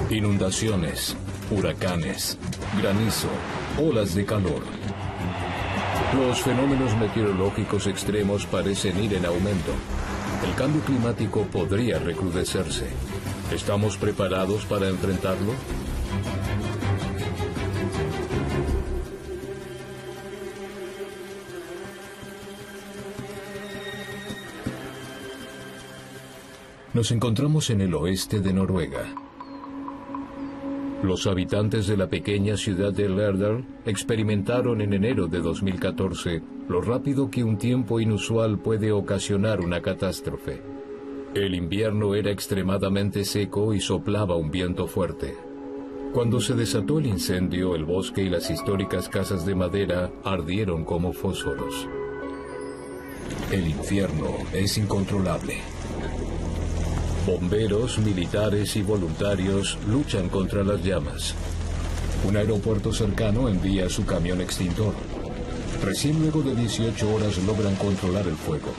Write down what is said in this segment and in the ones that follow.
Inundaciones, huracanes, granizo, olas de calor. Los fenómenos meteorológicos extremos parecen ir en aumento. El cambio climático podría recrudecerse. ¿Estamos preparados para enfrentarlo? Nos encontramos en el oeste de Noruega. Los habitantes de la pequeña ciudad de Lærdal experimentaron en enero de 2014 lo rápido que un tiempo inusual puede ocasionar una catástrofe. El invierno era extremadamente seco y soplaba un viento fuerte. Cuando se desató el incendio, el bosque y las históricas casas de madera ardieron como fósforos. El infierno es incontrolable. Bomberos, militares y voluntarios luchan contra las llamas. Un aeropuerto cercano envía su camión extintor. Recién luego de 18 horas logran controlar el fuego.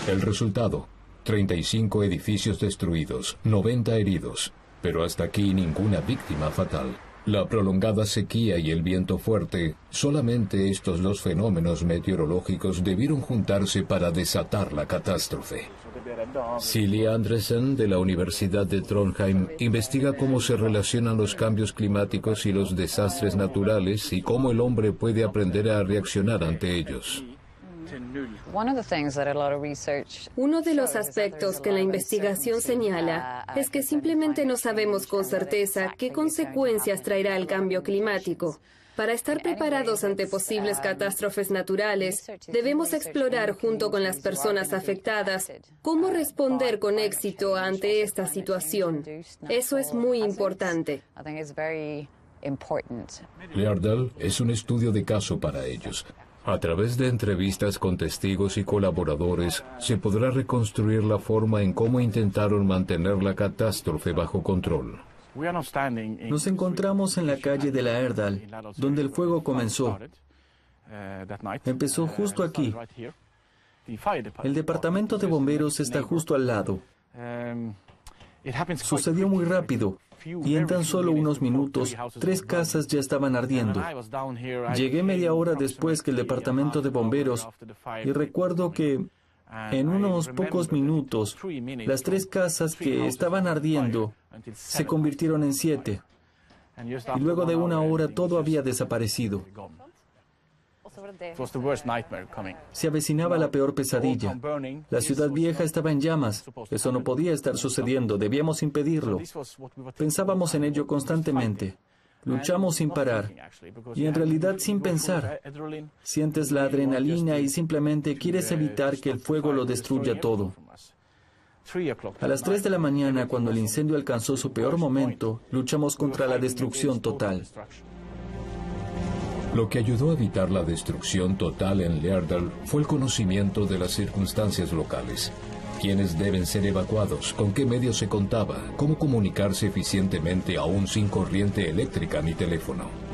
El resultado: 35 edificios destruidos, 90 heridos, pero hasta aquí ninguna víctima fatal. La prolongada sequía y el viento fuerte, solamente estos dos fenómenos meteorológicos debieron juntarse para desatar la catástrofe. Silje Andresen, de la Universidad de Trondheim, investiga cómo se relacionan los cambios climáticos y los desastres naturales y cómo el hombre puede aprender a reaccionar ante ellos. Uno de los aspectos que la investigación señala es que simplemente no sabemos con certeza qué consecuencias traerá el cambio climático. Para estar preparados ante posibles catástrofes naturales, debemos explorar junto con las personas afectadas cómo responder con éxito ante esta situación. Eso es muy importante. Lærdal es un estudio de caso para ellos. A través de entrevistas con testigos y colaboradores, se podrá reconstruir la forma en cómo intentaron mantener la catástrofe bajo control. Nos encontramos en la calle de Lærdal, donde el fuego comenzó. Empezó justo aquí. El departamento de bomberos está justo al lado. Sucedió muy rápido, y en tan solo unos minutos, 3 casas ya estaban ardiendo. Llegué media hora después que el departamento de bomberos, y recuerdo que en unos pocos minutos, las 3 casas que estaban ardiendo se convirtieron en 7. Y luego de una hora todo había desaparecido. Se avecinaba la peor pesadilla. La ciudad vieja estaba en llamas. Eso no podía estar sucediendo. Debíamos impedirlo. Pensábamos en ello constantemente. Luchamos sin parar. Y en realidad sin pensar. Sientes la adrenalina y simplemente quieres evitar que el fuego lo destruya todo. A las 3 de la mañana, cuando el incendio alcanzó su peor momento, luchamos contra la destrucción total. Lo que ayudó a evitar la destrucción total en Lærdal fue el conocimiento de las circunstancias locales. ¿Quiénes deben ser evacuados? ¿Con qué medios se contaba? ¿Cómo comunicarse eficientemente aún sin corriente eléctrica ni teléfono?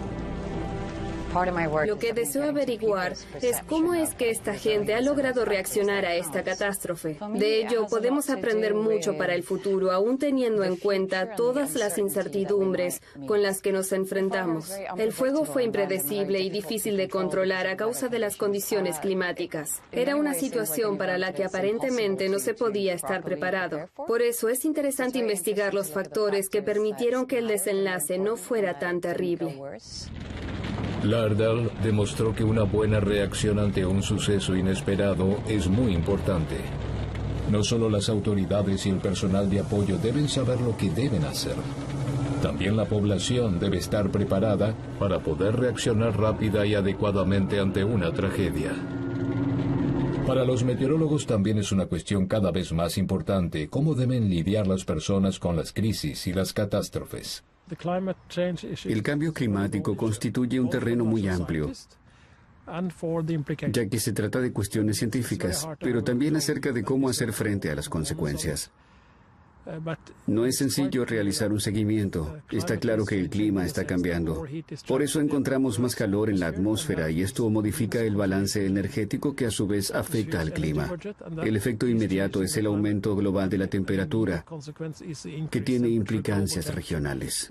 Lo que deseo averiguar es cómo es que esta gente ha logrado reaccionar a esta catástrofe. De ello podemos aprender mucho para el futuro, aún teniendo en cuenta todas las incertidumbres con las que nos enfrentamos. El fuego fue impredecible y difícil de controlar a causa de las condiciones climáticas. Era una situación para la que aparentemente no se podía estar preparado. Por eso es interesante investigar los factores que permitieron que el desenlace no fuera tan terrible. Lærdal demostró que una buena reacción ante un suceso inesperado es muy importante. No solo las autoridades y el personal de apoyo deben saber lo que deben hacer. También la población debe estar preparada para poder reaccionar rápida y adecuadamente ante una tragedia. Para los meteorólogos también es una cuestión cada vez más importante cómo deben lidiar las personas con las crisis y las catástrofes. El cambio climático constituye un terreno muy amplio, ya que se trata de cuestiones científicas, pero también acerca de cómo hacer frente a las consecuencias. No es sencillo realizar un seguimiento. Está claro que el clima está cambiando. Por eso encontramos más calor en la atmósfera y esto modifica el balance energético que a su vez afecta al clima. El efecto inmediato es el aumento global de la temperatura, que tiene implicancias regionales.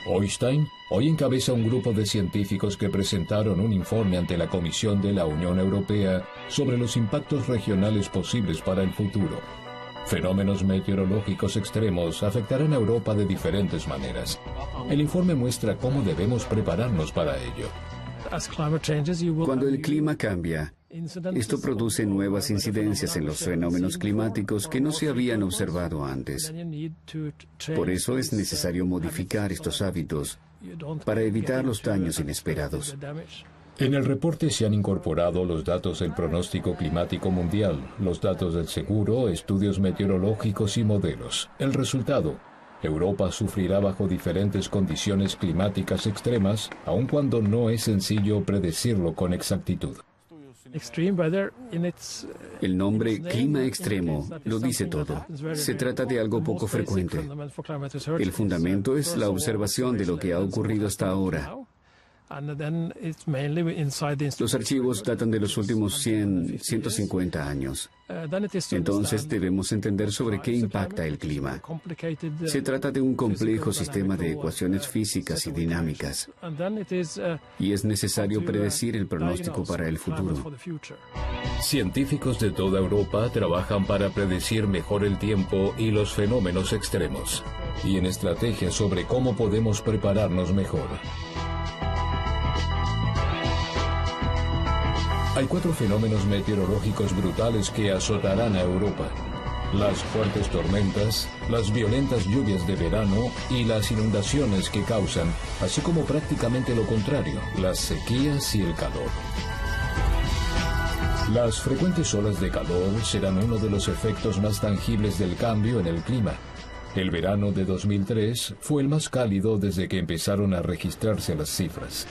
Oystein hoy encabeza un grupo de científicos que presentaron un informe ante la Comisión de la Unión Europea sobre los impactos regionales posibles para el futuro. Fenómenos meteorológicos extremos afectarán a Europa de diferentes maneras. El informe muestra cómo debemos prepararnos para ello. Cuando el clima cambia, esto produce nuevas incidencias en los fenómenos climáticos que no se habían observado antes. Por eso es necesario modificar estos hábitos para evitar los daños inesperados. En el reporte se han incorporado los datos del pronóstico climático mundial, los datos del seguro, estudios meteorológicos y modelos. El resultado: Europa sufrirá bajo diferentes condiciones climáticas extremas, aun cuando no es sencillo predecirlo con exactitud. El nombre clima extremo lo dice todo. Se trata de algo poco frecuente. El fundamento es la observación de lo que ha ocurrido hasta ahora. Los archivos datan de los últimos 150 años. Entonces debemos entender sobre qué impacta el clima. Se trata de un complejo sistema de ecuaciones físicas y dinámicas. Y es necesario predecir el pronóstico para el futuro. Científicos de toda Europa trabajan para predecir mejor el tiempo y los fenómenos extremos, y en estrategias sobre cómo podemos prepararnos mejor. Hay 4 fenómenos meteorológicos brutales que azotarán a Europa: las fuertes tormentas, las violentas lluvias de verano y las inundaciones que causan, así como prácticamente lo contrario, las sequías y el calor. Las frecuentes olas de calor serán uno de los efectos más tangibles del cambio en el clima. El verano de 2003 fue el más cálido desde que empezaron a registrarse las cifras.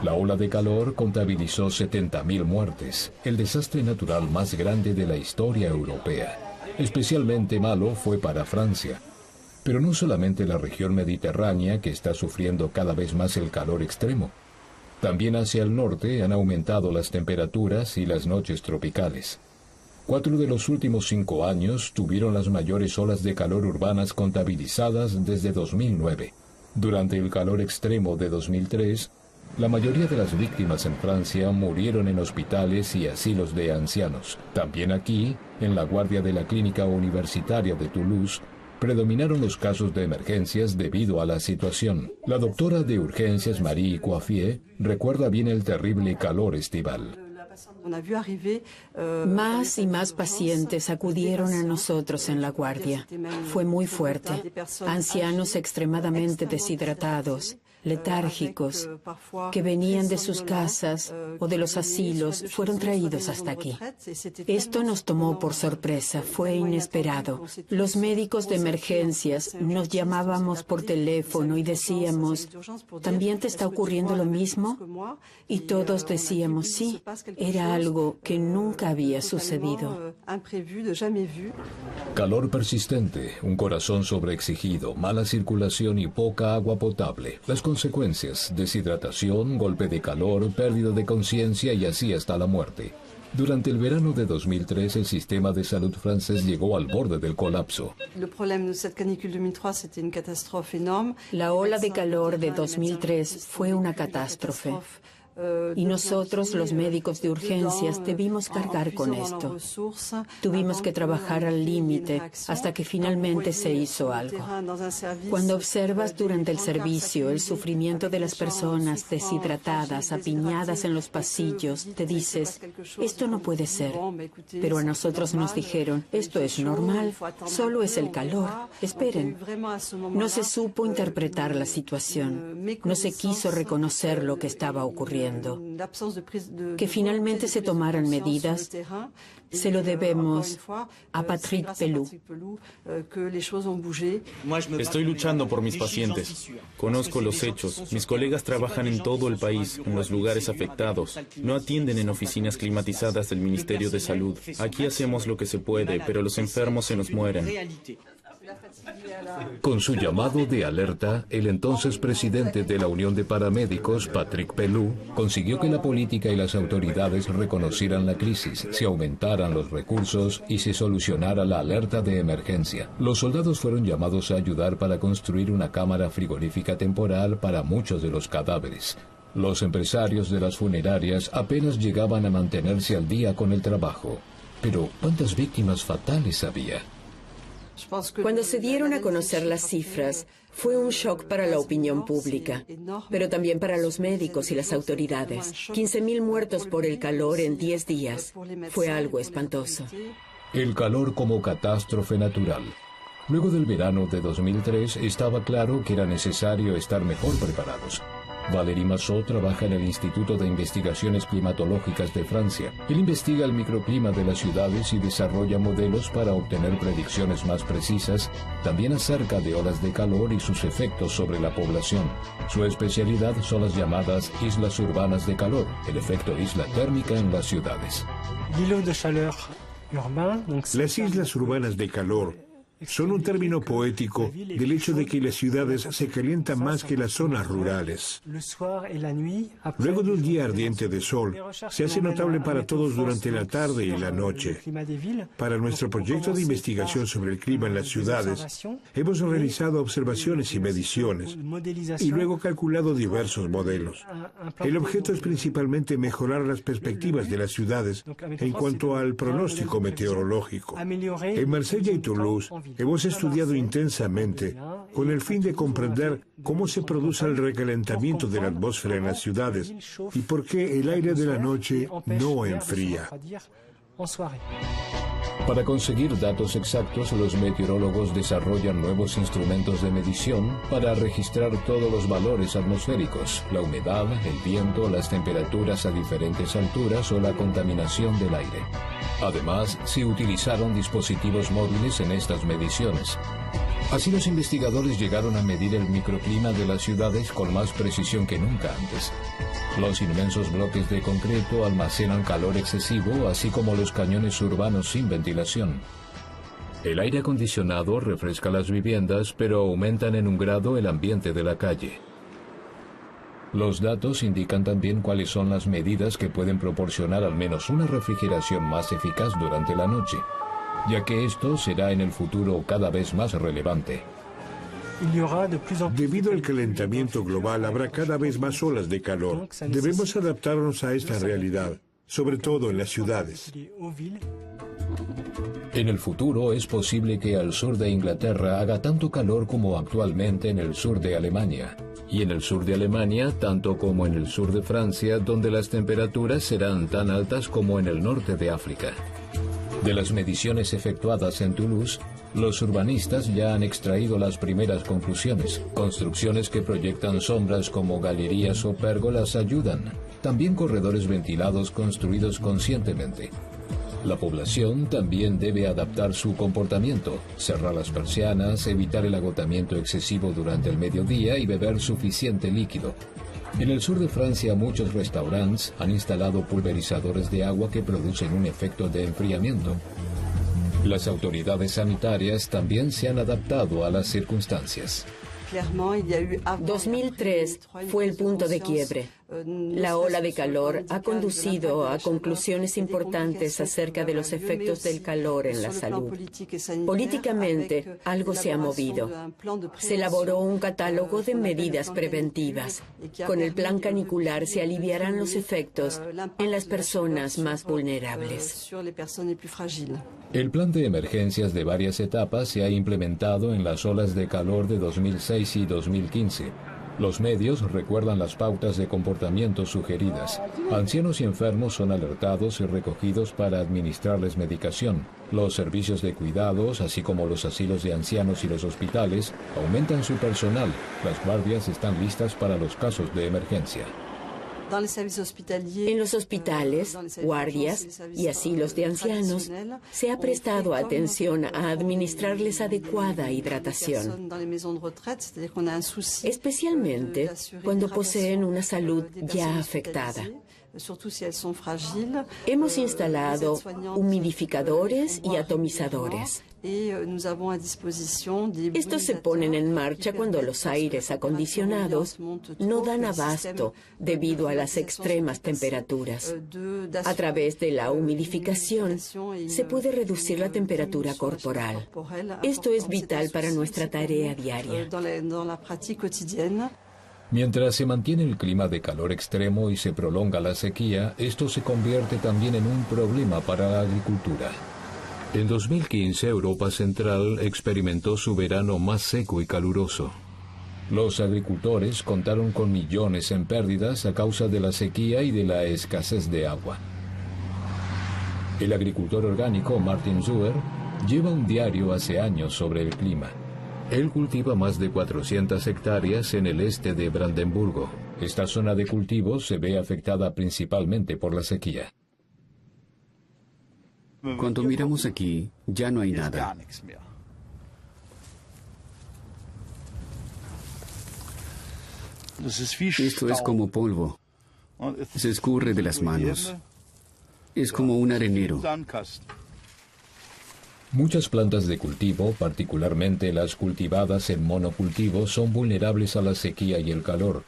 La ola de calor contabilizó 70.000 muertes, el desastre natural más grande de la historia europea. Especialmente malo fue para Francia. Pero no solamente la región mediterránea, que está sufriendo cada vez más el calor extremo. También hacia el norte han aumentado las temperaturas y las noches tropicales. 4 de los últimos 5 años tuvieron las mayores olas de calor urbanas contabilizadas desde 2009. Durante el calor extremo de 2003, la mayoría de las víctimas en Francia murieron en hospitales y asilos de ancianos. También aquí, en la guardia de la Clínica Universitaria de Toulouse, predominaron los casos de emergencias debido a la situación. La doctora de urgencias Marie Coiffier recuerda bien el terrible calor estival. Más y más pacientes acudieron a nosotros en la guardia. Fue muy fuerte. Ancianos extremadamente deshidratados, letárgicos, que venían de sus casas o de los asilos, fueron traídos hasta aquí. Esto nos tomó por sorpresa, fue inesperado. Los médicos de emergencias nos llamábamos por teléfono y decíamos, ¿también te está ocurriendo lo mismo? Y todos decíamos, sí, era algo que nunca había sucedido. Calor persistente, un corazón sobreexigido, mala circulación y poca agua potable. Las consecuencias: deshidratación, golpe de calor, pérdida de conciencia y así hasta la muerte. Durante el verano de 2003, el sistema de salud francés llegó al borde del colapso. La ola de calor de 2003 fue una catástrofe. Y nosotros, los médicos de urgencias, debimos cargar con esto. Tuvimos que trabajar al límite hasta que finalmente se hizo algo. Cuando observas durante el servicio el sufrimiento de las personas deshidratadas, apiñadas en los pasillos, te dices, esto no puede ser. Pero a nosotros nos dijeron, esto es normal, solo es el calor. Esperen. No se supo interpretar la situación. No se quiso reconocer lo que estaba ocurriendo. Que finalmente se tomaran medidas, Se lo debemos a Patrick Pelloux. Estoy luchando por mis pacientes. Conozco los hechos. Mis colegas trabajan en todo el país, en los lugares afectados. No atienden en oficinas climatizadas del Ministerio de Salud. Aquí hacemos lo que se puede, pero los enfermos se nos mueren. Con su llamado de alerta, el entonces presidente de la Unión de Paramédicos, Patrick Pelloux, consiguió que la política y las autoridades reconocieran la crisis, se aumentaran los recursos y se solucionara la alerta de emergencia. Los soldados fueron llamados a ayudar para construir una cámara frigorífica temporal para muchos de los cadáveres. Los empresarios de las funerarias apenas llegaban a mantenerse al día con el trabajo. Pero, ¿cuántas víctimas fatales había? Cuando se dieron a conocer las cifras, fue un shock para la opinión pública, pero también para los médicos y las autoridades. 15.000 muertos por el calor en 10 días. Fue algo espantoso. El calor como catástrofe natural. Luego del verano de 2003, estaba claro que era necesario estar mejor preparados. Valéry Massot trabaja en el Instituto de Investigaciones Climatológicas de Francia. Él investiga el microclima de las ciudades y desarrolla modelos para obtener predicciones más precisas, también acerca de olas de calor y sus efectos sobre la población. Su especialidad son las llamadas islas urbanas de calor, el efecto isla térmica en las ciudades. Las islas urbanas de calor son un término poético del hecho de que las ciudades se calientan más que las zonas rurales. Luego de un día ardiente de sol, se hace notable para todos durante la tarde y la noche. Para nuestro proyecto de investigación sobre el clima en las ciudades, hemos realizado observaciones y mediciones, y luego calculado diversos modelos. El objeto es principalmente mejorar las perspectivas de las ciudades en cuanto al pronóstico meteorológico. En Marsella y Toulouse, hemos estudiado intensamente con el fin de comprender cómo se produce el recalentamiento de la atmósfera en las ciudades y por qué el aire de la noche no enfría. Para conseguir datos exactos, los meteorólogos desarrollan nuevos instrumentos de medición para registrar todos los valores atmosféricos, la humedad, el viento, las temperaturas a diferentes alturas o la contaminación del aire. Además, se utilizaron dispositivos móviles en estas mediciones. Así los investigadores llegaron a medir el microclima de las ciudades con más precisión que nunca antes. Los inmensos bloques de concreto almacenan calor excesivo, así como los cañones urbanos sin ventilación. El aire acondicionado refresca las viviendas, pero aumentan en un grado el ambiente de la calle. Los datos indican también cuáles son las medidas que pueden proporcionar al menos una refrigeración más eficaz durante la noche, ya que esto será en el futuro cada vez más relevante. Debido al calentamiento global, habrá cada vez más olas de calor. Debemos adaptarnos a esta realidad, sobre todo en las ciudades. En el futuro es posible que al sur de Inglaterra haga tanto calor como actualmente en el sur de Alemania, y en el sur de Alemania tanto como en el sur de Francia, donde las temperaturas serán tan altas como en el norte de África. De las mediciones efectuadas en Toulouse, los urbanistas ya han extraído las primeras conclusiones. Construcciones que proyectan sombras como galerías o pérgolas ayudan. También corredores ventilados construidos conscientemente. La población también debe adaptar su comportamiento, cerrar las persianas, evitar el agotamiento excesivo durante el mediodía y beber suficiente líquido. En el sur de Francia, muchos restaurantes han instalado pulverizadores de agua que producen un efecto de enfriamiento. Las autoridades sanitarias también se han adaptado a las circunstancias. 2003 fue el punto de quiebre. La ola de calor ha conducido a conclusiones importantes acerca de los efectos del calor en la salud. Políticamente, algo se ha movido. Se elaboró un catálogo de medidas preventivas. Con el plan canicular se aliviarán los efectos en las personas más vulnerables. El plan de emergencias de varias etapas se ha implementado en las olas de calor de 2006 y 2015. Los medios recuerdan las pautas de comportamiento sugeridas. Ancianos y enfermos son alertados y recogidos para administrarles medicación. Los servicios de cuidados, así como los asilos de ancianos y los hospitales, aumentan su personal. Las guardias están listas para los casos de emergencia. En los hospitales, guardias y asilos de ancianos se ha prestado atención a administrarles adecuada hidratación, especialmente cuando poseen una salud ya afectada. Hemos instalado humidificadores y atomizadores. Estos se ponen en marcha cuando los aires acondicionados no dan abasto debido a las extremas temperaturas. A través de la humidificación se puede reducir la temperatura corporal. Esto es vital para nuestra tarea diaria. Mientras se mantiene el clima de calor extremo y se prolonga la sequía, esto se convierte también en un problema para la agricultura. En 2015, Europa Central experimentó su verano más seco y caluroso. Los agricultores contaron con millones en pérdidas a causa de la sequía y de la escasez de agua. El agricultor orgánico Martin Zuer lleva un diario hace años sobre el clima. Él cultiva más de 400 hectáreas en el este de Brandenburgo. Esta zona de cultivo se ve afectada principalmente por la sequía. Cuando miramos aquí, ya no hay nada. Esto es como polvo. Se escurre de las manos. Es como un arenero. Muchas plantas de cultivo, particularmente las cultivadas en monocultivo, son vulnerables a la sequía y el calor.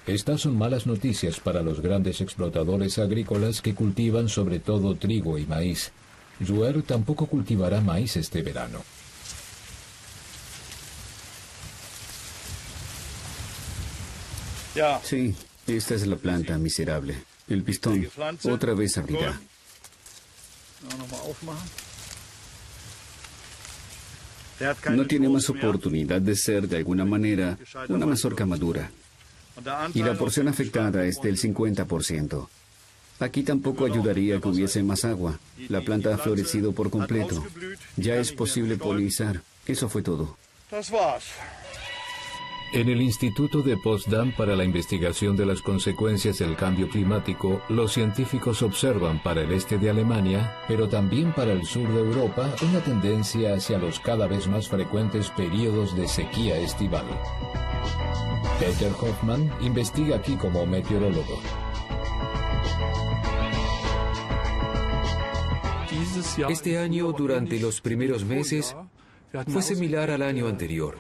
Estas son malas noticias para los grandes explotadores agrícolas que cultivan sobre todo trigo y maíz. Zuer tampoco cultivará maíz este verano. Sí, esta es la planta miserable. El pistón otra vez abrirá. No tiene más oportunidad de ser, de alguna manera, una mazorca madura. Y la porción afectada es del 50%. Aquí tampoco ayudaría que hubiese más agua. La planta ha florecido por completo. Ya es posible polinizar. Eso fue todo. En el Instituto de Potsdam para la investigación de las consecuencias del cambio climático, los científicos observan para el este de Alemania, pero también para el sur de Europa, una tendencia hacia los cada vez más frecuentes periodos de sequía estival. Peter Hoffmann investiga aquí como meteorólogo. Este año, durante los primeros meses, fue similar al año anterior.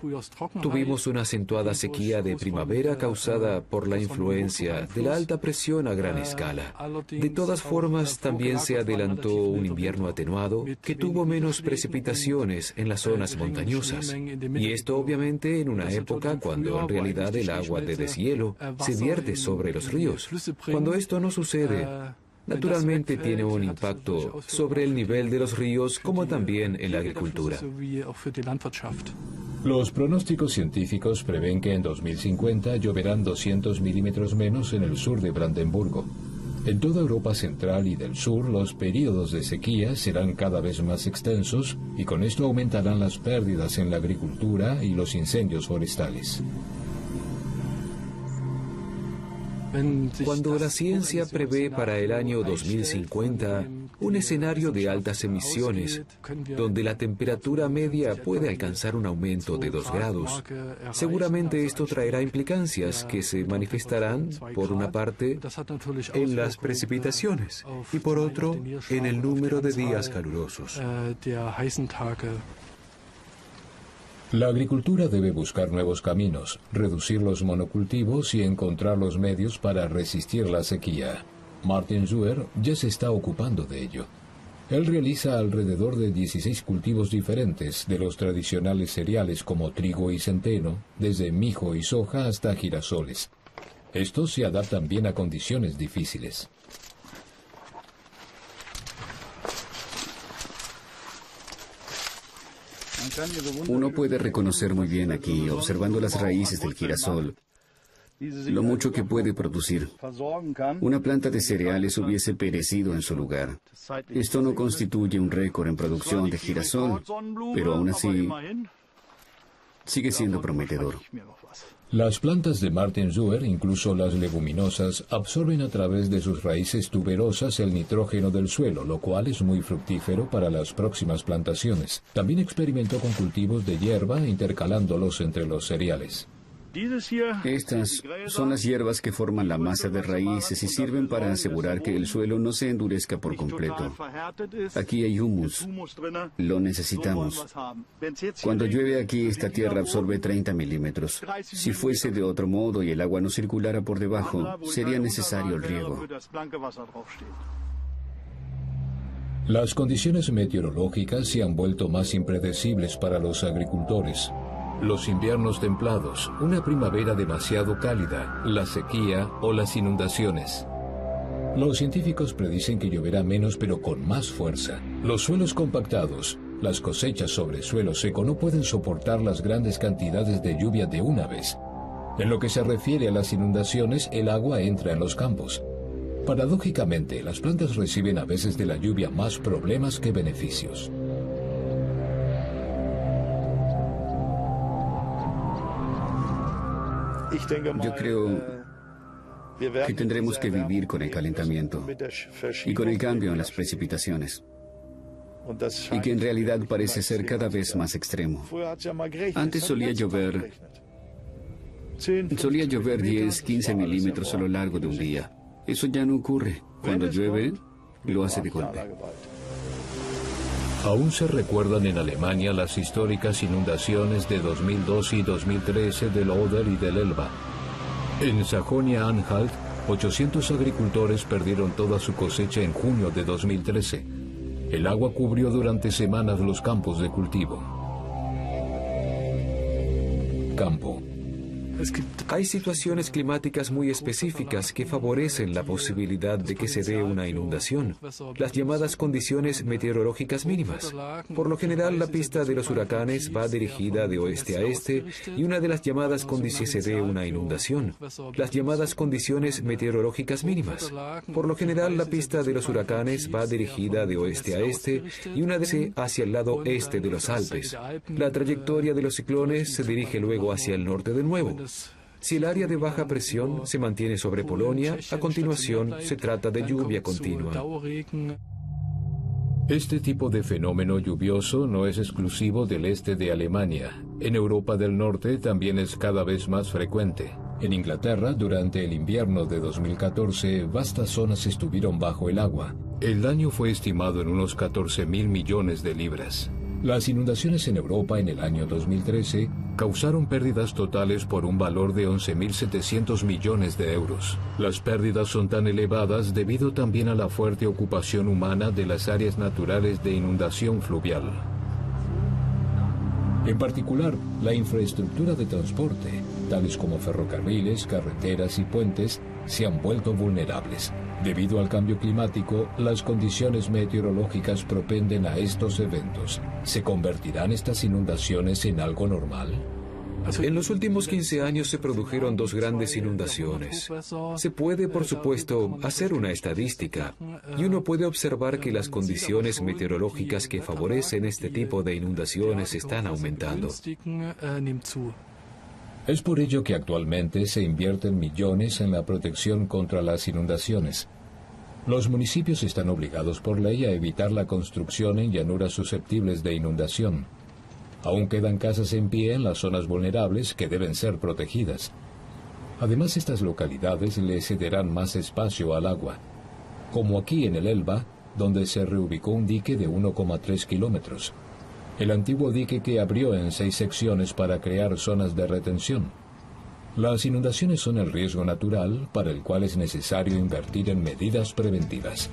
Tuvimos una acentuada sequía de primavera causada por la influencia de la alta presión a gran escala. De todas formas, también se adelantó un invierno atenuado que tuvo menos precipitaciones en las zonas montañosas. Y esto obviamente en una época cuando en realidad el agua de deshielo se vierte sobre los ríos. Cuando esto no sucede, naturalmente tiene un impacto sobre el nivel de los ríos como también en la agricultura. Los pronósticos científicos prevén que en 2050 lloverán 200 milímetros menos en el sur de Brandenburgo. En toda Europa Central y del Sur, los períodos de sequía serán cada vez más extensos y con esto aumentarán las pérdidas en la agricultura y los incendios forestales. Cuando la ciencia prevé para el año 2050 un escenario de altas emisiones, donde la temperatura media puede alcanzar un aumento de 2 grados, seguramente esto traerá implicancias que se manifestarán, por una parte, en las precipitaciones y por otro, en el número de días calurosos. La agricultura debe buscar nuevos caminos, reducir los monocultivos y encontrar los medios para resistir la sequía. Martin Zuer ya se está ocupando de ello. Él realiza alrededor de 16 cultivos diferentes, de los tradicionales cereales como trigo y centeno, desde mijo y soja hasta girasoles. Estos se adaptan bien a condiciones difíciles. Uno puede reconocer muy bien aquí, observando las raíces del girasol, lo mucho que puede producir. Una planta de cereales hubiese perecido en su lugar. Esto no constituye un récord en producción de girasol, pero aún así sigue siendo prometedor. Las plantas de Martin Zuer, incluso las leguminosas, absorben a través de sus raíces tuberosas el nitrógeno del suelo, lo cual es muy fructífero para las próximas plantaciones. También experimentó con cultivos de hierba, intercalándolos entre los cereales. Estas son las hierbas que forman la masa de raíces y sirven para asegurar que el suelo no se endurezca por completo. Aquí hay humus. Lo necesitamos. Cuando llueve aquí, esta tierra absorbe 30 milímetros. Si fuese de otro modo y el agua no circulara por debajo, sería necesario el riego. Las condiciones meteorológicas se han vuelto más impredecibles para los agricultores. Los inviernos templados, una primavera demasiado cálida, la sequía o las inundaciones. Los científicos predicen que lloverá menos pero con más fuerza. Los suelos compactados, las cosechas sobre suelo seco no pueden soportar las grandes cantidades de lluvia de una vez. En lo que se refiere a las inundaciones, el agua entra en los campos. Paradójicamente, las plantas reciben a veces de la lluvia más problemas que beneficios. Yo creo que tendremos que vivir con el calentamiento y con el cambio en las precipitaciones, y que en realidad parece ser cada vez más extremo. Antes solía llover 10, 15 milímetros a lo largo de un día. Eso ya no ocurre. Cuando llueve, lo hace de golpe. Aún se recuerdan en Alemania las históricas inundaciones de 2002 y 2013 del Oder y del Elba. En Sajonia-Anhalt, 800 agricultores perdieron toda su cosecha en junio de 2013. El agua cubrió durante semanas los campos de cultivo. Campo. Hay situaciones climáticas muy específicas que favorecen la posibilidad de que se dé una inundación, las llamadas condiciones meteorológicas mínimas. Por lo general, la pista de los huracanes va dirigida de oeste a este y una de las llamadas condiciones se dé una inundación, las llamadas condiciones meteorológicas mínimas. Por lo general, la pista de los huracanes va dirigida de oeste a este y una de hacia el lado este de los Alpes. La trayectoria de los ciclones se dirige luego hacia el norte de nuevo. Si el área de baja presión se mantiene sobre Polonia, a continuación se trata de lluvia continua. Este tipo de fenómeno lluvioso no es exclusivo del este de Alemania. En Europa del Norte también es cada vez más frecuente. En Inglaterra, durante el invierno de 2014, vastas zonas estuvieron bajo el agua. El daño fue estimado en unos 14.000 millones de libras. Las inundaciones en Europa en el año 2013 causaron pérdidas totales por un valor de 11.700 millones de euros. Las pérdidas son tan elevadas debido también a la fuerte ocupación humana de las áreas naturales de inundación fluvial. En particular, la infraestructura de transporte, tales como ferrocarriles, carreteras y puentes, se han vuelto vulnerables. Debido al cambio climático, las condiciones meteorológicas propenden a estos eventos. ¿Se convertirán estas inundaciones en algo normal? En los últimos 15 años se produjeron 2 grandes inundaciones. Se puede, por supuesto, hacer una estadística, y uno puede observar que las condiciones meteorológicas que favorecen este tipo de inundaciones están aumentando. Es por ello que actualmente se invierten millones en la protección contra las inundaciones. Los municipios están obligados por ley a evitar la construcción en llanuras susceptibles de inundación. Aún quedan casas en pie en las zonas vulnerables que deben ser protegidas. Además, estas localidades le cederán más espacio al agua, como aquí en el Elba, donde se reubicó un dique de 1,3 kilómetros. El antiguo dique que abrió en 6 secciones para crear zonas de retención. Las inundaciones son el riesgo natural para el cual es necesario invertir en medidas preventivas.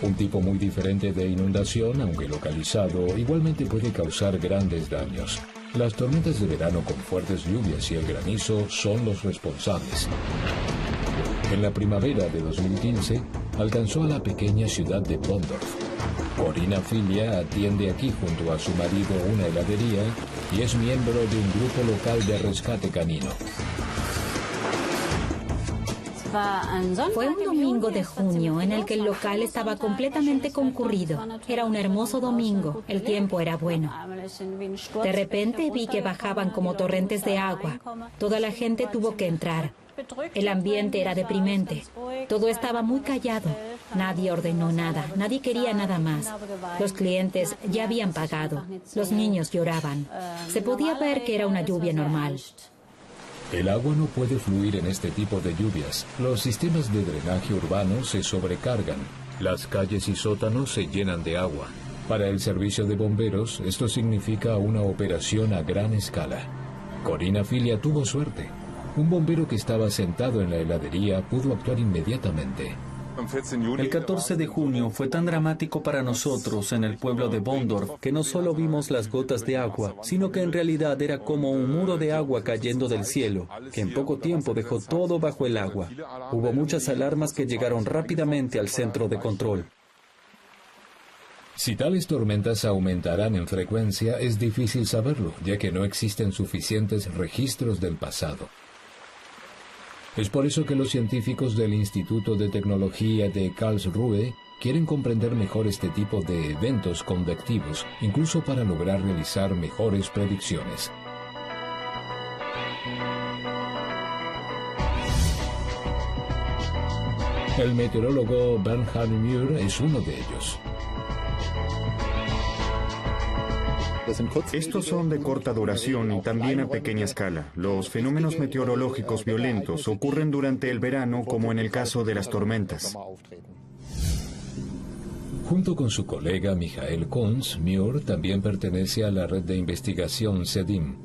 Un tipo muy diferente de inundación, aunque localizado, igualmente puede causar grandes daños. Las tormentas de verano con fuertes lluvias y el granizo son los responsables. En la primavera de 2015, alcanzó a la pequeña ciudad de Bondorf. Corina Filia atiende aquí junto a su marido una heladería y es miembro de un grupo local de rescate canino. Fue un domingo de junio en el que el local estaba completamente concurrido. Era un hermoso domingo, el tiempo era bueno. De repente vi que bajaban como torrentes de agua. Toda la gente tuvo que entrar. El ambiente era deprimente. Todo estaba muy callado. Nadie ordenó nada. Nadie quería nada más. Los clientes ya habían pagado. Los niños lloraban. Se podía ver que era una lluvia normal. El agua no puede fluir en este tipo de lluvias. Los sistemas de drenaje urbano se sobrecargan. Las calles y sótanos se llenan de agua. Para el servicio de bomberos, esto significa una operación a gran escala. Corina Filia tuvo suerte. Un bombero que estaba sentado en la heladería pudo actuar inmediatamente. El 14 de junio fue tan dramático para nosotros en el pueblo de Bondorf que no solo vimos las gotas de agua, sino que en realidad era como un muro de agua cayendo del cielo, que en poco tiempo dejó todo bajo el agua. Hubo muchas alarmas que llegaron rápidamente al centro de control. Si tales tormentas aumentarán en frecuencia, es difícil saberlo, ya que no existen suficientes registros del pasado. Es por eso que los científicos del Instituto de Tecnología de Karlsruhe quieren comprender mejor este tipo de eventos convectivos, incluso para lograr realizar mejores predicciones. El meteorólogo Bernhard Mühr es uno de ellos. Estos son de corta duración y también a pequeña escala. Los fenómenos meteorológicos violentos ocurren durante el verano, como en el caso de las tormentas. Junto con su colega Michael Kunz, Mühr también pertenece a la red de investigación CEDIM.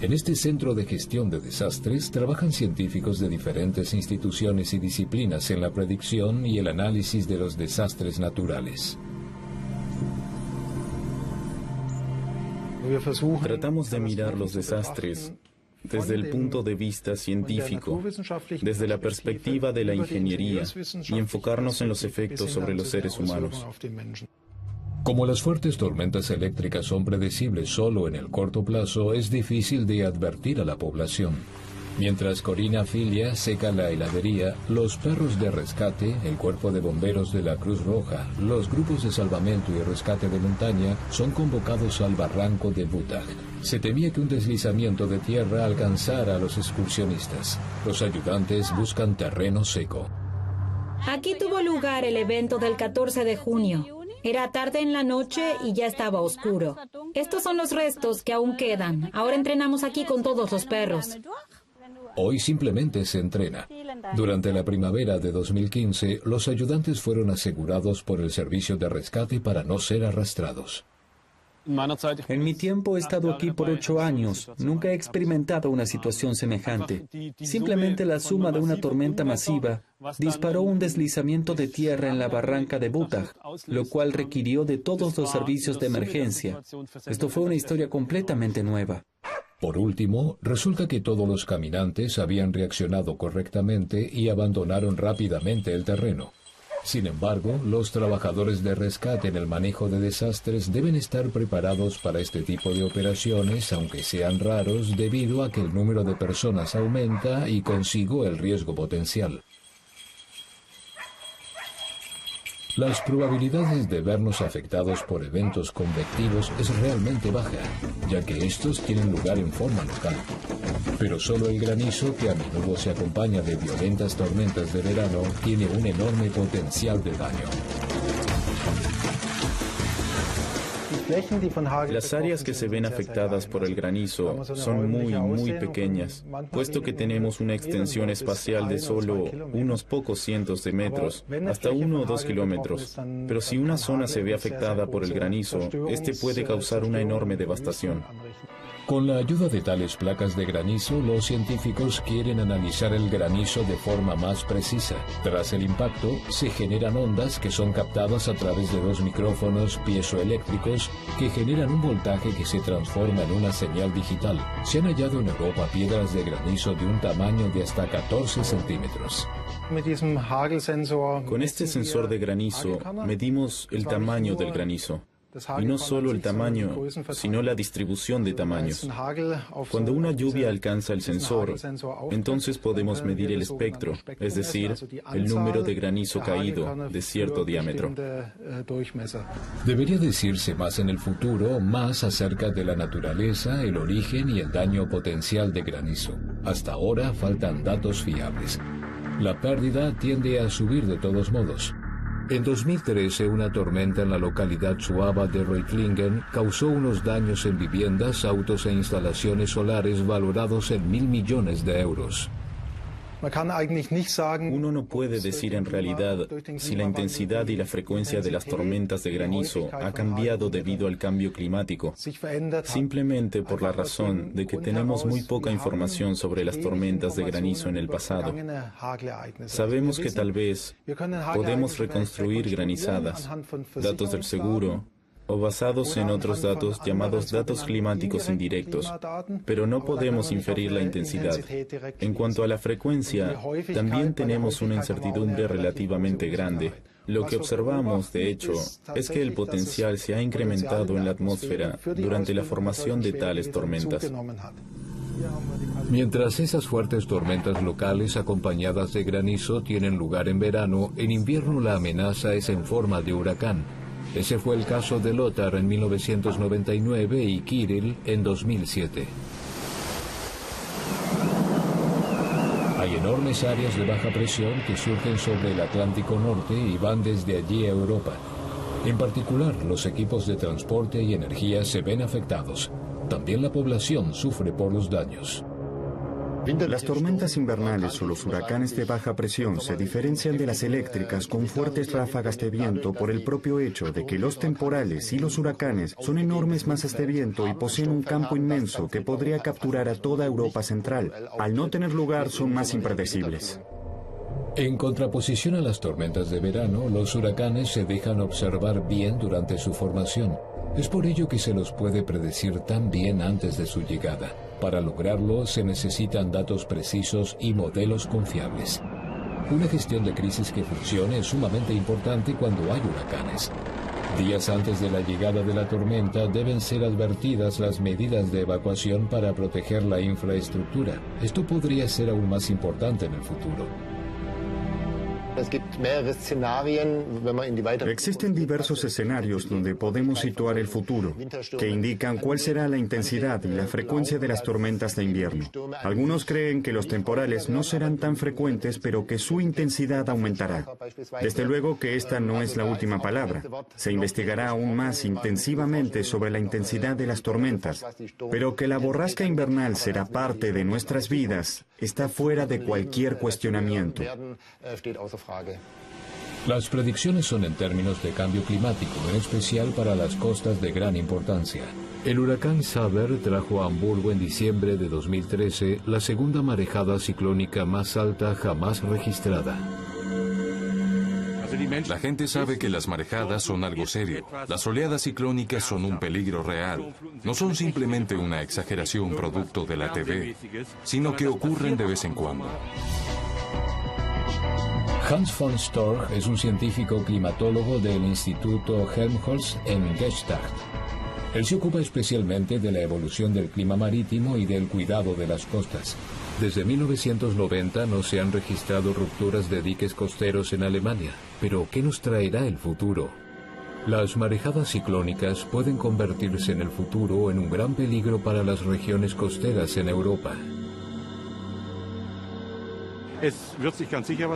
En este centro de gestión de desastres trabajan científicos de diferentes instituciones y disciplinas en la predicción y el análisis de los desastres naturales. Tratamos de mirar los desastres desde el punto de vista científico, desde la perspectiva de la ingeniería, y enfocarnos en los efectos sobre los seres humanos. Como las fuertes tormentas eléctricas son predecibles solo en el corto plazo, es difícil de advertir a la población. Mientras Corina Filia seca la heladería, los perros de rescate, el cuerpo de bomberos de la Cruz Roja, los grupos de salvamento y rescate de montaña son convocados al barranco de Wutach. Se temía que un deslizamiento de tierra alcanzara a los excursionistas. Los ayudantes buscan terreno seco. Aquí tuvo lugar el evento del 14 de junio. Era tarde en la noche y ya estaba oscuro. Estos son los restos que aún quedan. Ahora entrenamos aquí con todos los perros. Hoy simplemente se entrena. Durante la primavera de 2015, los ayudantes fueron asegurados por el servicio de rescate para no ser arrastrados. En mi tiempo he estado aquí por 8 años. Nunca he experimentado una situación semejante. Simplemente la suma de una tormenta masiva disparó un deslizamiento de tierra en la barranca de Wutach, lo cual requirió de todos los servicios de emergencia. Esto fue una historia completamente nueva. Por último, resulta que todos los caminantes habían reaccionado correctamente y abandonaron rápidamente el terreno. Sin embargo, los trabajadores de rescate en el manejo de desastres deben estar preparados para este tipo de operaciones, aunque sean raros, debido a que el número de personas aumenta y consigo el riesgo potencial. Las probabilidades de vernos afectados por eventos convectivos es realmente baja, ya que estos tienen lugar en forma local. Pero solo el granizo, que a menudo se acompaña de violentas tormentas de verano, tiene un enorme potencial de daño. Las áreas que se ven afectadas por el granizo son muy pequeñas, puesto que tenemos una extensión espacial de solo unos pocos cientos de metros, hasta 1 o 2 kilómetros. Pero si una zona se ve afectada por el granizo, este puede causar una enorme devastación. Con la ayuda de tales placas de granizo, los científicos quieren analizar el granizo de forma más precisa. Tras el impacto, se generan ondas que son captadas a través de 2 micrófonos piezoeléctricos que generan un voltaje que se transforma en una señal digital. Se han hallado en Europa piedras de granizo de un tamaño de hasta 14 centímetros. Con este sensor de granizo medimos el tamaño del granizo. Y no solo el tamaño, sino la distribución de tamaños. Cuando una lluvia alcanza el sensor, entonces podemos medir el espectro, es decir, el número de granizo caído de cierto diámetro. Debería decirse más en el futuro, más acerca de la naturaleza, el origen y el daño potencial de granizo. Hasta ahora faltan datos fiables. La pérdida tiende a subir de todos modos. En 2013, una tormenta en la localidad suaba de Reutlingen causó unos daños en viviendas, autos e instalaciones solares valorados en 1.000 millones de euros. Uno no puede decir en realidad si la intensidad y la frecuencia de las tormentas de granizo ha cambiado debido al cambio climático, simplemente por la razón de que tenemos muy poca información sobre las tormentas de granizo en el pasado. Sabemos que tal vez podemos reconstruir granizadas, datos del seguro, o basados en otros datos llamados datos climáticos indirectos, pero no podemos inferir la intensidad. En cuanto a la frecuencia, también tenemos una incertidumbre relativamente grande. Lo que observamos, de hecho, es que el potencial se ha incrementado en la atmósfera durante la formación de tales tormentas. Mientras esas fuertes tormentas locales acompañadas de granizo tienen lugar en verano, en invierno la amenaza es en forma de huracán. Ese fue el caso de Lothar en 1999 y Kirill en 2007. Hay enormes áreas de baja presión que surgen sobre el Atlántico Norte y van desde allí a Europa. En particular, los equipos de transporte y energía se ven afectados. También la población sufre por los daños. Las tormentas invernales o los huracanes de baja presión se diferencian de las eléctricas con fuertes ráfagas de viento por el propio hecho de que los temporales y los huracanes son enormes masas de viento y poseen un campo inmenso que podría capturar a toda Europa central. Al no tener lugar, son más impredecibles. En contraposición a las tormentas de verano, los huracanes se dejan observar bien durante su formación. Es por ello que se los puede predecir tan bien antes de su llegada. Para lograrlo, se necesitan datos precisos y modelos confiables. Una gestión de crisis que funcione es sumamente importante cuando hay huracanes. Días antes de la llegada de la tormenta deben ser advertidas las medidas de evacuación para proteger la infraestructura. Esto podría ser aún más importante en el futuro. Existen diversos escenarios donde podemos situar el futuro, que indican cuál será la intensidad y la frecuencia de las tormentas de invierno. Algunos creen que los temporales no serán tan frecuentes, pero que su intensidad aumentará. Desde luego que esta no es la última palabra. Se investigará aún más intensivamente sobre la intensidad de las tormentas, pero que la borrasca invernal será parte de nuestras vidas está fuera de cualquier cuestionamiento. Las predicciones son en términos de cambio climático, en especial para las costas de gran importancia. El huracán Saber trajo a Hamburgo en diciembre de 2013 la segunda marejada ciclónica más alta jamás registrada. La gente sabe que las marejadas son algo serio. Las oleadas ciclónicas son un peligro real. No son simplemente una exageración producto de la TV, sino que ocurren de vez en cuando. Hans von Storch es un científico climatólogo del Instituto Helmholtz en Gstaad. Él se ocupa especialmente de la evolución del clima marítimo y del cuidado de las costas. Desde 1990 no se han registrado rupturas de diques costeros en Alemania. Pero, ¿qué nos traerá el futuro? Las marejadas ciclónicas pueden convertirse en el futuro en un gran peligro para las regiones costeras en Europa.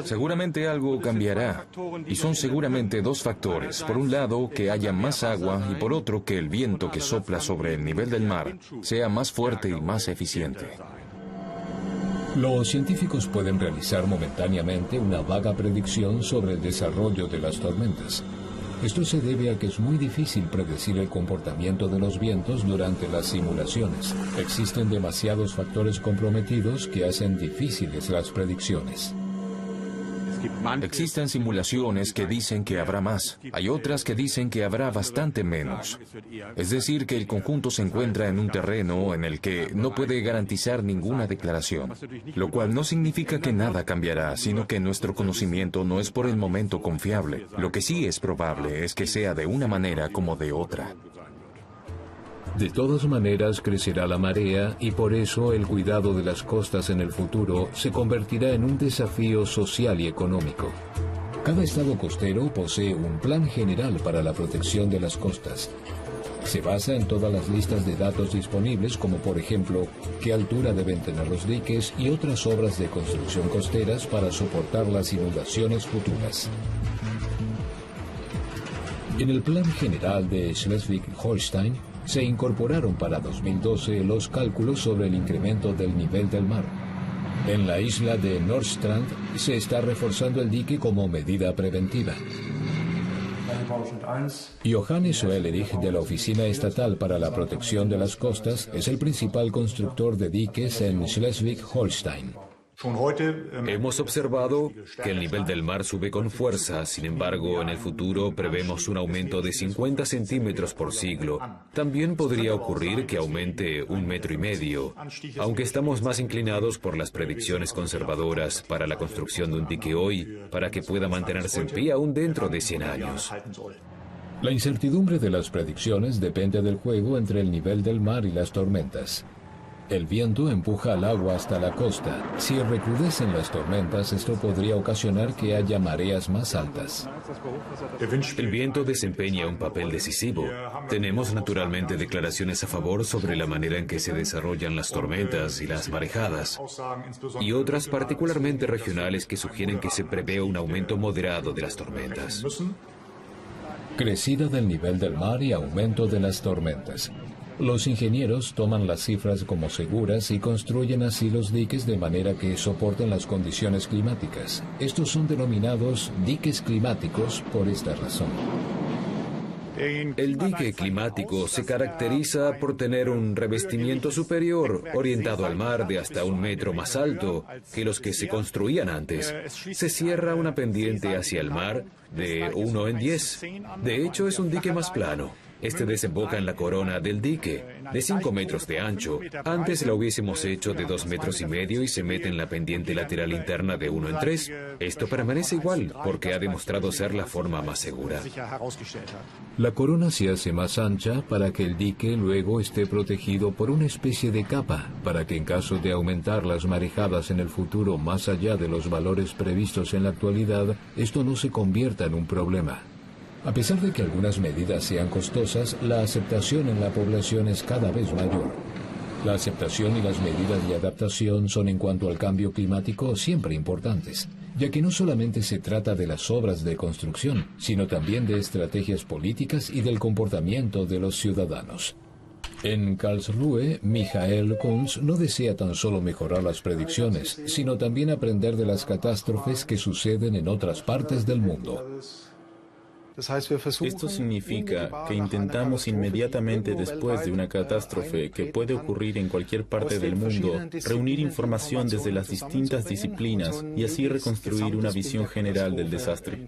Seguramente algo cambiará, y son seguramente dos factores. Por un lado, que haya más agua, y por otro, que el viento que sopla sobre el nivel del mar sea más fuerte y más eficiente. Los científicos pueden realizar momentáneamente una vaga predicción sobre el desarrollo de las tormentas. Esto se debe a que es muy difícil predecir el comportamiento de los vientos durante las simulaciones. Existen demasiados factores comprometidos que hacen difíciles las predicciones. Existen simulaciones que dicen que habrá más. Hay otras que dicen que habrá bastante menos. Es decir, que el conjunto se encuentra en un terreno en el que no puede garantizar ninguna declaración. Lo cual no significa que nada cambiará, sino que nuestro conocimiento no es por el momento confiable. Lo que sí es probable es que sea de una manera como de otra. De todas maneras, crecerá la marea y por eso el cuidado de las costas en el futuro se convertirá en un desafío social y económico. Cada estado costero posee un plan general para la protección de las costas. Se basa en todas las listas de datos disponibles, como por ejemplo, qué altura deben tener los diques y otras obras de construcción costeras para soportar las inundaciones futuras. En el Plan General de Schleswig-Holstein, se incorporaron para 2012 los cálculos sobre el incremento del nivel del mar. En la isla de Nordstrand se está reforzando el dique como medida preventiva. Johannes Oelerich, de la Oficina Estatal para la Protección de las Costas, es el principal constructor de diques en Schleswig-Holstein. Hemos observado que el nivel del mar sube con fuerza, sin embargo, en el futuro prevemos un aumento de 50 centímetros por siglo. También podría ocurrir que aumente 1,5 metros, aunque estamos más inclinados por las predicciones conservadoras para la construcción de un dique hoy, para que pueda mantenerse en pie aún dentro de 100 años. La incertidumbre de las predicciones depende del juego entre el nivel del mar y las tormentas. El viento empuja al agua hasta la costa. Si recrudecen las tormentas, esto podría ocasionar que haya mareas más altas. El viento desempeña un papel decisivo. Tenemos naturalmente declaraciones a favor sobre la manera en que se desarrollan las tormentas y las marejadas, y otras particularmente regionales que sugieren que se prevé un aumento moderado de las tormentas. Crecida del nivel del mar y aumento de las tormentas. Los ingenieros toman las cifras como seguras y construyen así los diques de manera que soporten las condiciones climáticas. Estos son denominados diques climáticos por esta razón. El dique climático se caracteriza por tener un revestimiento superior, orientado al mar de hasta 1 metro más alto que los que se construían antes. Se cierra una pendiente hacia el mar de 1 en 10. De hecho, es un dique más plano. Este desemboca en la corona del dique, de 5 metros de ancho. Antes la hubiésemos hecho de 2,5 metros y se mete en la pendiente lateral interna de 1 en 3. Esto permanece igual, porque ha demostrado ser la forma más segura. La corona se hace más ancha para que el dique luego esté protegido por una especie de capa, para que en caso de aumentar las marejadas en el futuro más allá de los valores previstos en la actualidad, esto no se convierta en un problema. A pesar de que algunas medidas sean costosas, la aceptación en la población es cada vez mayor. La aceptación y las medidas de adaptación son en cuanto al cambio climático siempre importantes, ya que no solamente se trata de las obras de construcción, sino también de estrategias políticas y del comportamiento de los ciudadanos. En Karlsruhe, Michael Kunz no desea tan solo mejorar las predicciones, sino también aprender de las catástrofes que suceden en otras partes del mundo. Esto significa que intentamos inmediatamente después de una catástrofe que puede ocurrir en cualquier parte del mundo, reunir información desde las distintas disciplinas y así reconstruir una visión general del desastre.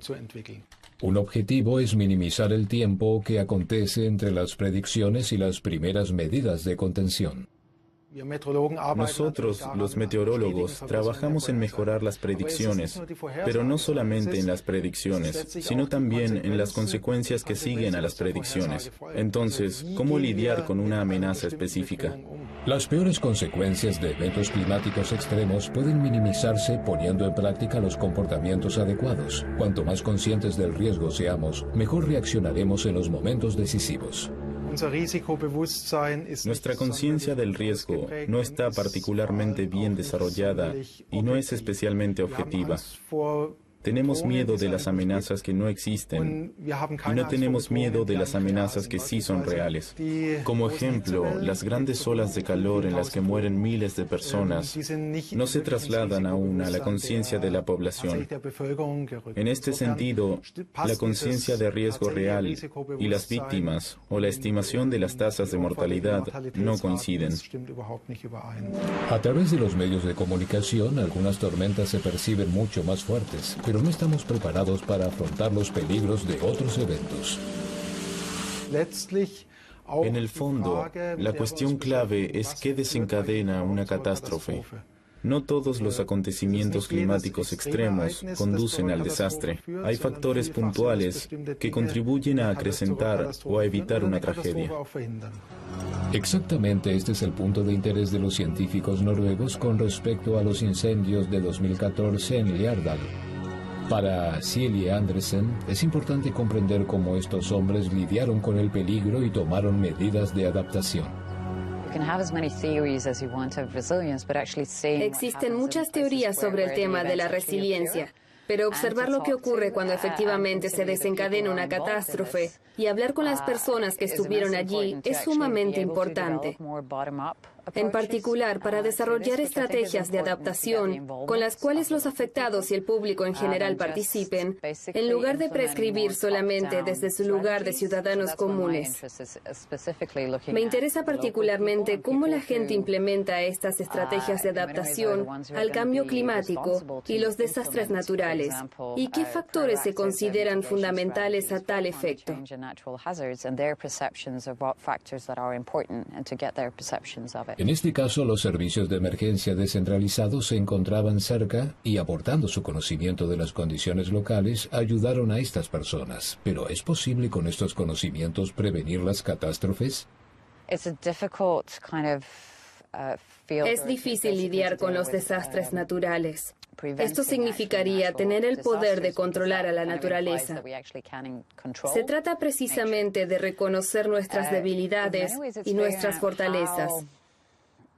Un objetivo es minimizar el tiempo que acontece entre las predicciones y las primeras medidas de contención. Nosotros, los meteorólogos, trabajamos en mejorar las predicciones, pero no solamente en las predicciones, sino también en las consecuencias que siguen a las predicciones. Entonces, ¿cómo lidiar con una amenaza específica? Las peores consecuencias de eventos climáticos extremos pueden minimizarse poniendo en práctica los comportamientos adecuados. Cuanto más conscientes del riesgo seamos, mejor reaccionaremos en los momentos decisivos. Nuestra conciencia del riesgo no está particularmente bien desarrollada y no es especialmente objetiva. Tenemos miedo de las amenazas que no existen y no tenemos miedo de las amenazas que sí son reales. Como ejemplo, las grandes olas de calor en las que mueren miles de personas no se trasladan aún a la conciencia de la población. En este sentido, la conciencia de riesgo real y las víctimas o la estimación de las tasas de mortalidad no coinciden. A través de los medios de comunicación, algunas tormentas se perciben mucho más fuertes, pero no estamos preparados para afrontar los peligros de otros eventos. En el fondo, la cuestión clave es qué desencadena una catástrofe. No todos los acontecimientos climáticos extremos conducen al desastre. Hay factores puntuales que contribuyen a acrecentar o a evitar una tragedia. Exactamente este es el punto de interés de los científicos noruegos con respecto a los incendios de 2014 en Liardal. Para Silje Andresen, es importante comprender cómo estos hombres lidiaron con el peligro y tomaron medidas de adaptación. Existen muchas teorías sobre el tema de la resiliencia, pero observar lo que ocurre cuando efectivamente se desencadena una catástrofe y hablar con las personas que estuvieron allí es sumamente importante. En particular, para desarrollar estrategias de adaptación con las cuales los afectados y el público en general participen, en lugar de prescribir solamente desde su lugar de ciudadanos comunes. Me interesa particularmente cómo la gente implementa estas estrategias de adaptación al cambio climático y los desastres naturales, y qué factores se consideran fundamentales a tal efecto. En este caso, los servicios de emergencia descentralizados se encontraban cerca y, aportando su conocimiento de las condiciones locales, ayudaron a estas personas. Pero ¿es posible con estos conocimientos prevenir las catástrofes? Es difícil lidiar con los desastres naturales. Esto significaría tener el poder de controlar a la naturaleza. Se trata precisamente de reconocer nuestras debilidades y nuestras fortalezas.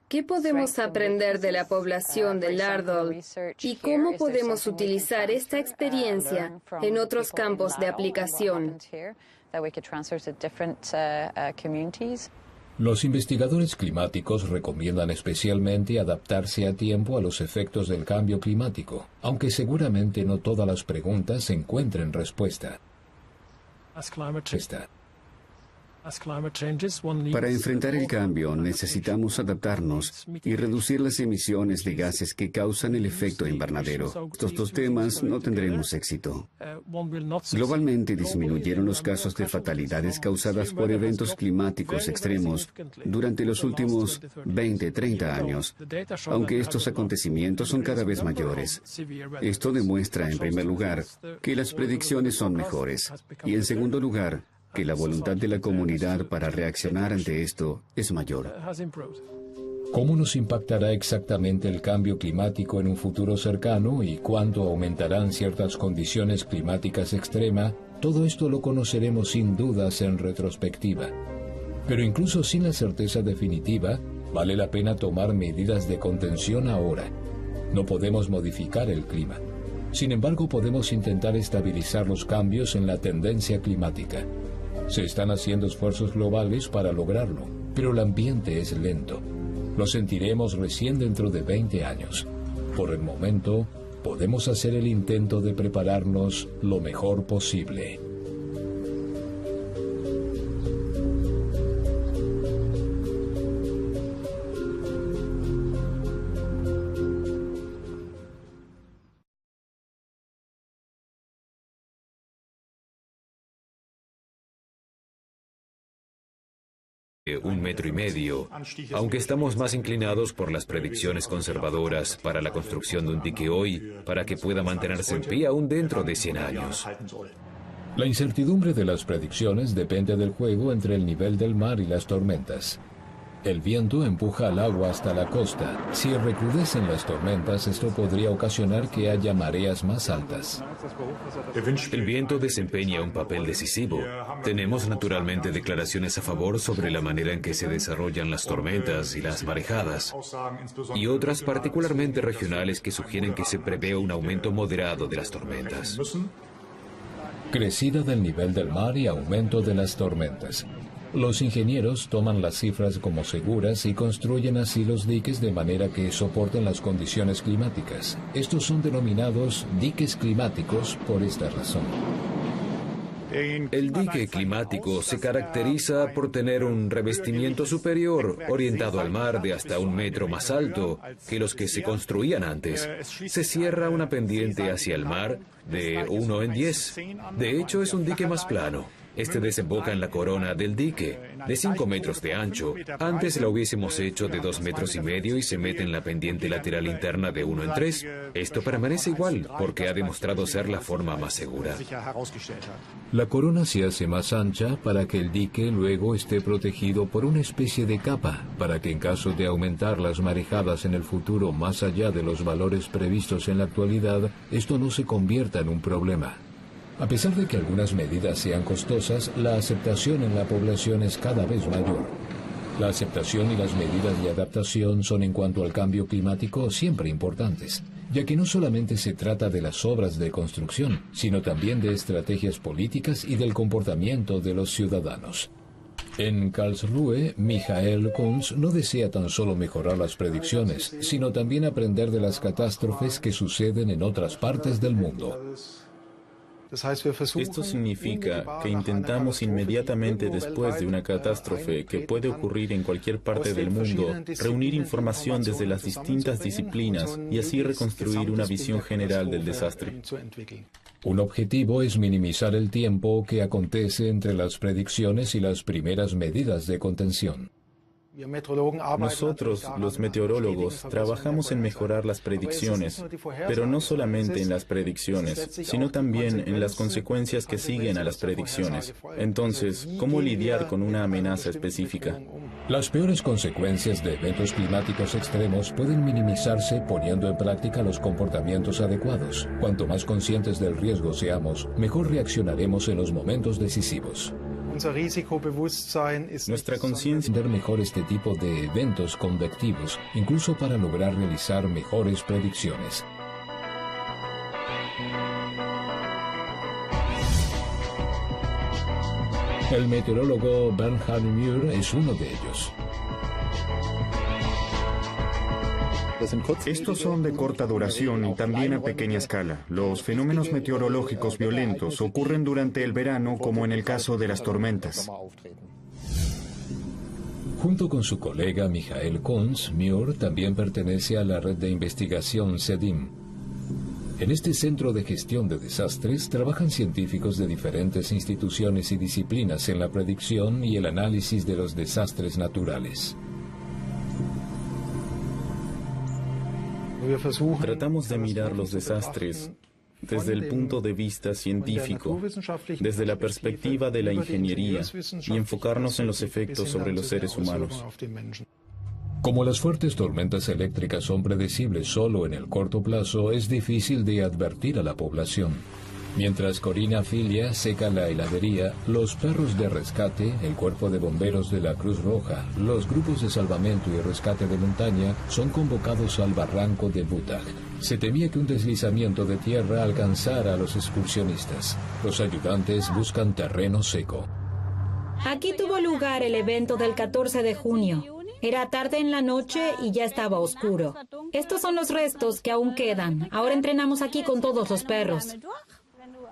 ¿Qué podemos aprender de la población de Lardal y cómo podemos utilizar esta experiencia en otros campos de aplicación? Los investigadores climáticos recomiendan especialmente adaptarse a tiempo a los efectos del cambio climático, aunque seguramente no todas las preguntas encuentren respuesta. Para enfrentar el cambio necesitamos adaptarnos y reducir las emisiones de gases que causan el efecto invernadero. Estos dos temas no tendremos éxito. Globalmente disminuyeron los casos de fatalidades causadas por eventos climáticos extremos durante los últimos 20-30 años, aunque estos acontecimientos son cada vez mayores. Esto demuestra, en primer lugar, que las predicciones son mejores y, en segundo lugar, que la voluntad de la comunidad para reaccionar ante esto es mayor. ¿Cómo nos impactará exactamente el cambio climático en un futuro cercano y cuánto aumentarán ciertas condiciones climáticas extremas? Todo esto lo conoceremos sin dudas en retrospectiva. Pero incluso sin la certeza definitiva, vale la pena tomar medidas de contención ahora. No podemos modificar el clima. Sin embargo, podemos intentar estabilizar los cambios en la tendencia climática. Se están haciendo esfuerzos globales para lograrlo, pero el ambiente es lento. Lo sentiremos recién dentro de 20 años. Por el momento, podemos hacer el intento de prepararnos lo mejor posible. Un metro y medio, aunque estamos más inclinados por las predicciones conservadoras para la construcción de un dique hoy, para que pueda mantenerse en pie aún dentro de 100 años. La incertidumbre de las predicciones depende del juego entre el nivel del mar y las tormentas. El viento empuja el agua hasta la costa. Si recrudecen las tormentas, esto podría ocasionar que haya mareas más altas. El viento desempeña un papel decisivo. Tenemos naturalmente declaraciones a favor sobre la manera en que se desarrollan las tormentas y las marejadas, y otras particularmente regionales que sugieren que se prevé un aumento moderado de las tormentas. Crecida del nivel del mar y aumento de las tormentas. Los ingenieros toman las cifras como seguras y construyen así los diques de manera que soporten las condiciones climáticas. Estos son denominados diques climáticos por esta razón. El dique climático se caracteriza por tener un revestimiento superior orientado al mar de hasta 1 metro más alto que los que se construían antes. Se cierra una pendiente hacia el mar de 1 en 10. De hecho, es un dique más plano. Este desemboca en la corona del dique, de 5 metros de ancho. Antes la hubiésemos hecho de 2,5 metros y se mete en la pendiente lateral interna de 1 en 3. Esto permanece igual, porque ha demostrado ser la forma más segura. La corona se hace más ancha para que el dique luego esté protegido por una especie de capa, para que en caso de aumentar las marejadas en el futuro más allá de los valores previstos en la actualidad, esto no se convierta en un problema. A pesar de que algunas medidas sean costosas, la aceptación en la población es cada vez mayor. La aceptación y las medidas de adaptación son en cuanto al cambio climático siempre importantes, ya que no solamente se trata de las obras de construcción, sino también de estrategias políticas y del comportamiento de los ciudadanos. En Karlsruhe, Michael Kunz no desea tan solo mejorar las predicciones, sino también aprender de las catástrofes que suceden en otras partes del mundo. Esto significa que intentamos inmediatamente después de una catástrofe que puede ocurrir en cualquier parte del mundo, reunir información desde las distintas disciplinas y así reconstruir una visión general del desastre. Un objetivo es minimizar el tiempo que acontece entre las predicciones y las primeras medidas de contención. Nosotros, los meteorólogos, trabajamos en mejorar las predicciones, pero no solamente en las predicciones, sino también en las consecuencias que siguen a las predicciones. Entonces, ¿cómo lidiar con una amenaza específica? Las peores consecuencias de eventos climáticos extremos pueden minimizarse poniendo en práctica los comportamientos adecuados. Cuanto más conscientes del riesgo seamos, mejor reaccionaremos en los momentos decisivos. Nuestra conciencia entender mejor este tipo de eventos convectivos, incluso para lograr realizar mejores predicciones. El meteorólogo Bernhard Muir es uno de ellos. Estos son de corta duración y también a pequeña escala. Los fenómenos meteorológicos violentos ocurren durante el verano, como en el caso de las tormentas. Junto con su colega Michael Kunz, Muir también pertenece a la red de investigación CEDIM. En este centro de gestión de desastres trabajan científicos de diferentes instituciones y disciplinas en la predicción y el análisis de los desastres naturales. Tratamos de mirar los desastres desde el punto de vista científico, desde la perspectiva de la ingeniería, y enfocarnos en los efectos sobre los seres humanos. Como las fuertes tormentas eléctricas son predecibles solo en el corto plazo, es difícil de advertir a la población. Mientras Corina Filia seca la heladería, los perros de rescate, el cuerpo de bomberos de la Cruz Roja, los grupos de salvamento y rescate de montaña son convocados al barranco de Butach. Se temía que un deslizamiento de tierra alcanzara a los excursionistas. Los ayudantes buscan terreno seco. Aquí tuvo lugar el evento del 14 de junio. Era tarde en la noche y ya estaba oscuro. Estos son los restos que aún quedan. Ahora entrenamos aquí con todos los perros.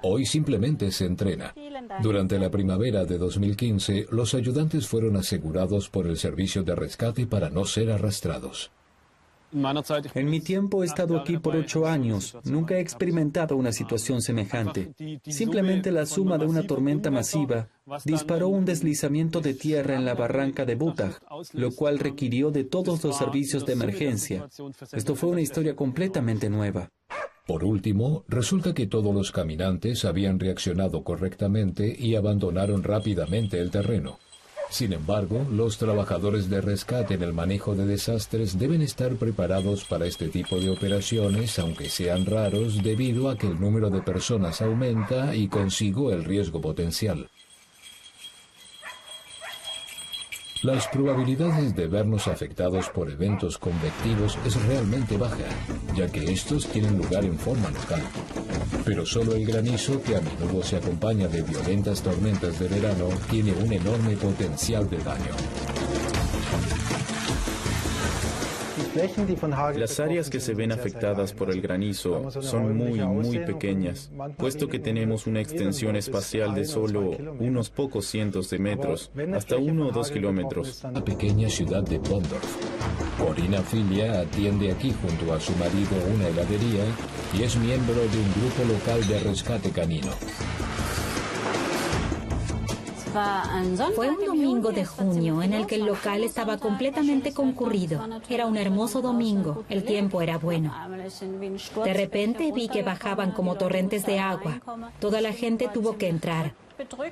Hoy simplemente se entrena. Durante la primavera de 2015, los ayudantes fueron asegurados por el servicio de rescate para no ser arrastrados. En mi tiempo he estado aquí por 8 años. Nunca he experimentado una situación semejante. Simplemente la suma de una tormenta masiva disparó un deslizamiento de tierra en la barranca de Butach, lo cual requirió de todos los servicios de emergencia. Esto fue una historia completamente nueva. Por último, resulta que todos los caminantes habían reaccionado correctamente y abandonaron rápidamente el terreno. Sin embargo, los trabajadores de rescate en el manejo de desastres deben estar preparados para este tipo de operaciones, aunque sean raros, debido a que el número de personas aumenta y consigo el riesgo potencial. Las probabilidades de vernos afectados por eventos convectivos es realmente baja, ya que estos tienen lugar en forma local. Pero solo el granizo, que a menudo se acompaña de violentas tormentas de verano, tiene un enorme potencial de daño. Las áreas que se ven afectadas por el granizo son muy pequeñas, puesto que tenemos una extensión espacial de solo unos pocos cientos de metros, hasta 1 o 2 kilómetros. La pequeña ciudad de Bondorf. Corina Filia atiende aquí junto a su marido una heladería y es miembro de un grupo local de rescate canino. Fue un domingo de junio en el que el local estaba completamente concurrido. Era un hermoso domingo, el tiempo era bueno. De repente vi que bajaban como torrentes de agua. Toda la gente tuvo que entrar.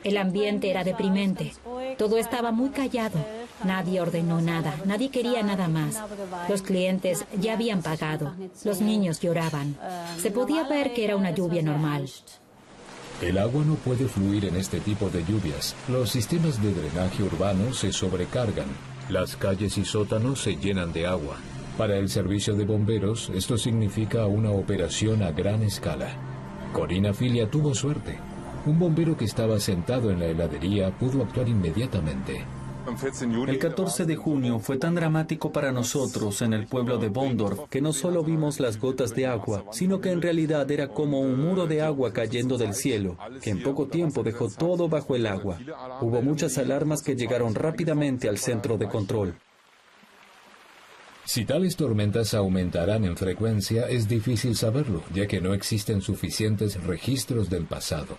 El ambiente era deprimente. Todo estaba muy callado. Nadie ordenó nada. Nadie quería nada más. Los clientes ya habían pagado. Los niños lloraban. Se podía ver que era una lluvia normal. El agua no puede fluir en este tipo de lluvias. Los sistemas de drenaje urbano se sobrecargan. Las calles y sótanos se llenan de agua. Para el servicio de bomberos, esto significa una operación a gran escala. Corina Filia tuvo suerte. Un bombero que estaba sentado en la heladería pudo actuar inmediatamente. El 14 de junio fue tan dramático para nosotros en el pueblo de Bondorf que no solo vimos las gotas de agua, sino que en realidad era como un muro de agua cayendo del cielo, que en poco tiempo dejó todo bajo el agua. Hubo muchas alarmas que llegaron rápidamente al centro de control. Si tales tormentas aumentarán en frecuencia, es difícil saberlo, ya que no existen suficientes registros del pasado.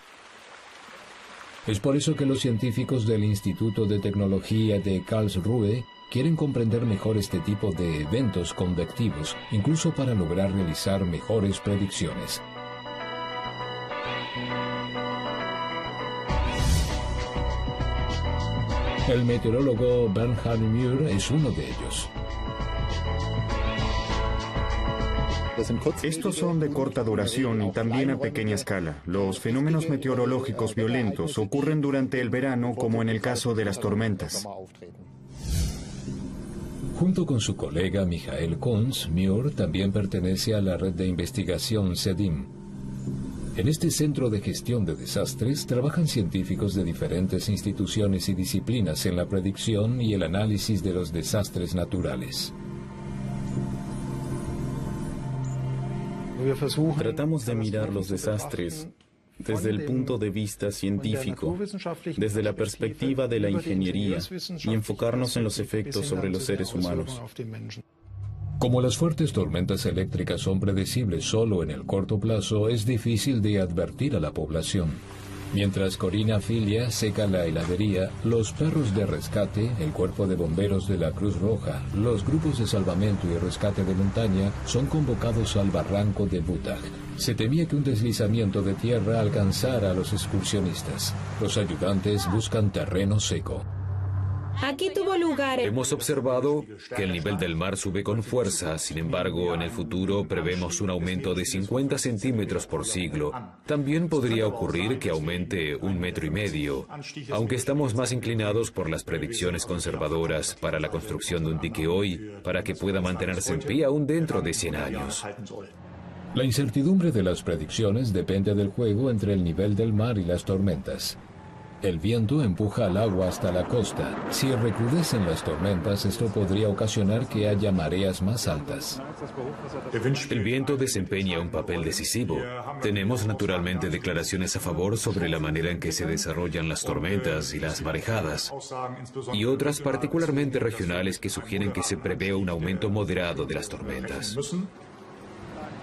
Es por eso que los científicos del Instituto de Tecnología de Karlsruhe quieren comprender mejor este tipo de eventos convectivos, incluso para lograr realizar mejores predicciones. El meteorólogo Bernhard Mühr es uno de ellos. Estos son de corta duración y también a pequeña escala. Los fenómenos meteorológicos violentos ocurren durante el verano, como en el caso de las tormentas. Junto con su colega Michael Kunz, Mühr también pertenece a la red de investigación CEDIM. En este centro de gestión de desastres trabajan científicos de diferentes instituciones y disciplinas en la predicción y el análisis de los desastres naturales. Tratamos de mirar los desastres desde el punto de vista científico, desde la perspectiva de la ingeniería, y enfocarnos en los efectos sobre los seres humanos. Como las fuertes tormentas eléctricas son predecibles solo en el corto plazo, es difícil de advertir a la población. Mientras Corina Filia seca la heladería, los perros de rescate, el cuerpo de bomberos de la Cruz Roja, los grupos de salvamento y rescate de montaña son convocados al barranco de Butach. Se temía que un deslizamiento de tierra alcanzara a los excursionistas. Los ayudantes buscan terreno seco. Aquí tuvo lugar... Hemos observado que el nivel del mar sube con fuerza. Sin embargo, en el futuro prevemos un aumento de 50 centímetros por siglo. También podría ocurrir que aumente 1,5 metros, aunque estamos más inclinados por las predicciones conservadoras para la construcción de un dique hoy, para que pueda mantenerse en pie aún dentro de 100 años. La incertidumbre de las predicciones depende del juego entre el nivel del mar y las tormentas. El viento empuja al agua hasta la costa. Si recrudecen las tormentas, esto podría ocasionar que haya mareas más altas. El viento desempeña un papel decisivo. Tenemos naturalmente declaraciones a favor sobre la manera en que se desarrollan las tormentas y las marejadas, y otras particularmente regionales que sugieren que se prevé un aumento moderado de las tormentas.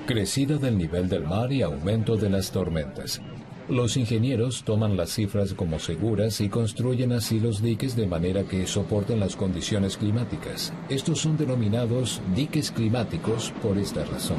Crecida del nivel del mar y aumento de las tormentas. Los ingenieros toman las cifras como seguras y construyen así los diques de manera que soporten las condiciones climáticas. Estos son denominados diques climáticos por esta razón.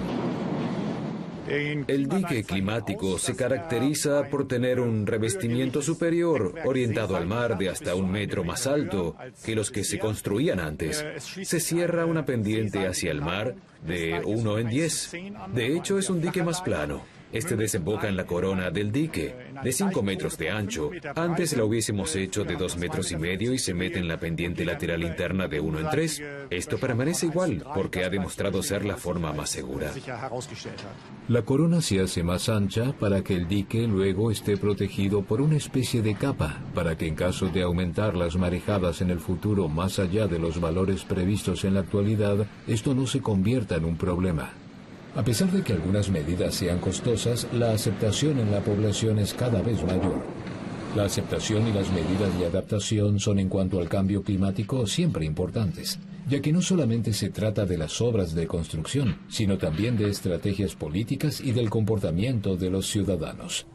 El dique climático se caracteriza por tener un revestimiento superior orientado al mar de hasta 1 metro más alto que los que se construían antes. Se cierra una pendiente hacia el mar de 1 en 10. De hecho, es un dique más plano. Este desemboca en la corona del dique, de 5 metros de ancho. Antes la hubiésemos hecho de 2,5 metros y se mete en la pendiente lateral interna de 1 en 3. Esto permanece igual, porque ha demostrado ser la forma más segura. La corona se hace más ancha para que el dique luego esté protegido por una especie de capa, para que en caso de aumentar las marejadas en el futuro más allá de los valores previstos en la actualidad, esto no se convierta en un problema. A pesar de que algunas medidas sean costosas, la aceptación en la población es cada vez mayor. La aceptación y las medidas de adaptación son en cuanto al cambio climático siempre importantes, ya que no solamente se trata de las obras de construcción, sino también de estrategias políticas y del comportamiento de los ciudadanos.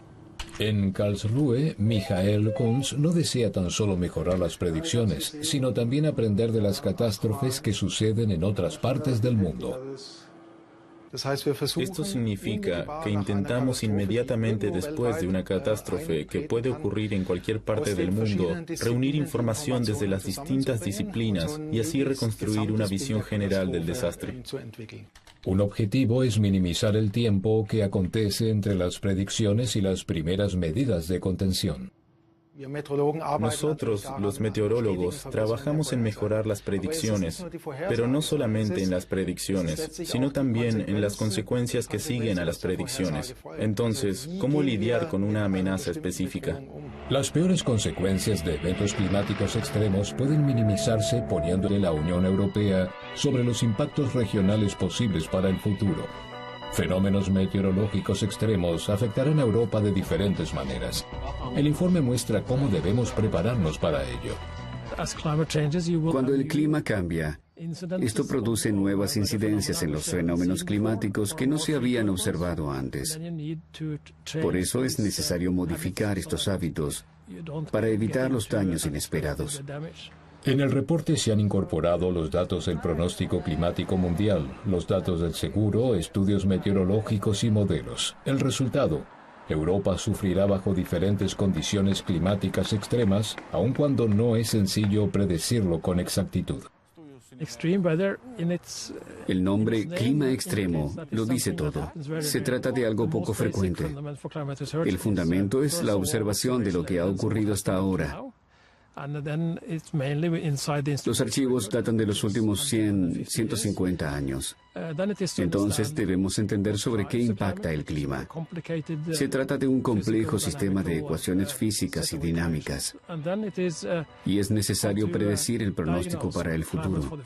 En Karlsruhe, Michael Kunz no desea tan solo mejorar las predicciones, sino también aprender de las catástrofes que suceden en otras partes del mundo. Esto significa que intentamos inmediatamente después de una catástrofe que puede ocurrir en cualquier parte del mundo, reunir información desde las distintas disciplinas y así reconstruir una visión general del desastre. Un objetivo es minimizar el tiempo que acontece entre las predicciones y las primeras medidas de contención. Nosotros, los meteorólogos, trabajamos en mejorar las predicciones, pero no solamente en las predicciones, sino también en las consecuencias que siguen a las predicciones. Entonces, ¿cómo lidiar con una amenaza específica? Las peores consecuencias de eventos climáticos extremos pueden minimizarse poniéndole la Unión Europea sobre los impactos regionales posibles para el futuro. Fenómenos meteorológicos extremos afectarán a Europa de diferentes maneras. El informe muestra cómo debemos prepararnos para ello. Cuando el clima cambia, esto produce nuevas incidencias en los fenómenos climáticos que no se habían observado antes. Por eso es necesario modificar estos hábitos para evitar los daños inesperados. En el reporte se han incorporado los datos del pronóstico climático mundial, los datos del seguro, estudios meteorológicos y modelos. El resultado: Europa sufrirá bajo diferentes condiciones climáticas extremas, aun cuando no es sencillo predecirlo con exactitud. El nombre clima extremo lo dice todo. Se trata de algo poco frecuente. El fundamento es la observación de lo que ha ocurrido hasta ahora. Los archivos datan de los últimos 150 años. Entonces debemos entender sobre qué impacta el clima. Se trata de un complejo sistema de ecuaciones físicas y dinámicas. Y es necesario predecir el pronóstico para el futuro.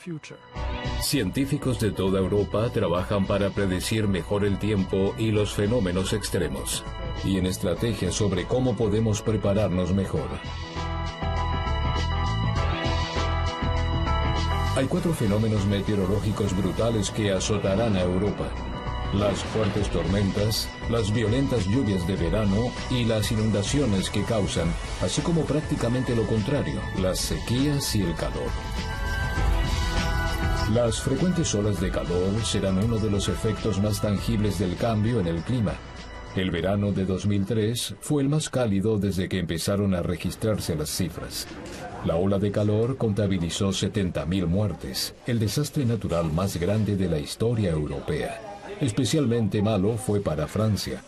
Científicos de toda Europa trabajan para predecir mejor el tiempo y los fenómenos extremos, y en estrategias sobre cómo podemos prepararnos mejor. Hay 4 fenómenos meteorológicos brutales que azotarán a Europa: las fuertes tormentas, las violentas lluvias de verano y las inundaciones que causan, así como prácticamente lo contrario, las sequías y el calor. Las frecuentes olas de calor serán uno de los efectos más tangibles del cambio en el clima. El verano de 2003 fue el más cálido desde que empezaron a registrarse las cifras. La ola de calor contabilizó 70.000 muertes, el desastre natural más grande de la historia europea. Especialmente malo fue para Francia.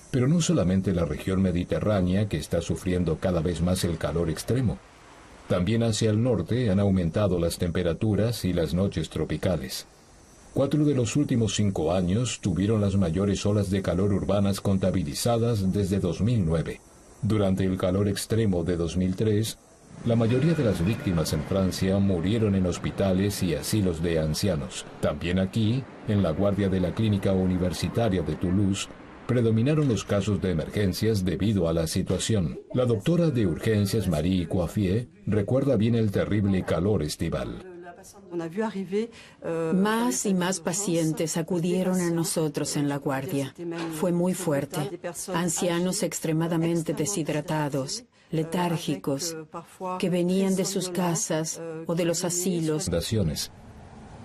Pero no solamente la región mediterránea, que está sufriendo cada vez más el calor extremo. También hacia el norte han aumentado las temperaturas y las noches tropicales. 4 de los últimos 5 años tuvieron las mayores olas de calor urbanas contabilizadas desde 2009. Durante el calor extremo de 2003, la mayoría de las víctimas en Francia murieron en hospitales y asilos de ancianos. También aquí, en la guardia de la Clínica Universitaria de Toulouse, predominaron los casos de emergencias debido a la situación. La doctora de urgencias Marie Coiffier recuerda bien el terrible calor estival. Más y más pacientes acudieron a nosotros en la guardia. Fue muy fuerte. Ancianos extremadamente deshidratados, letárgicos, que venían de sus casas o de los asilos.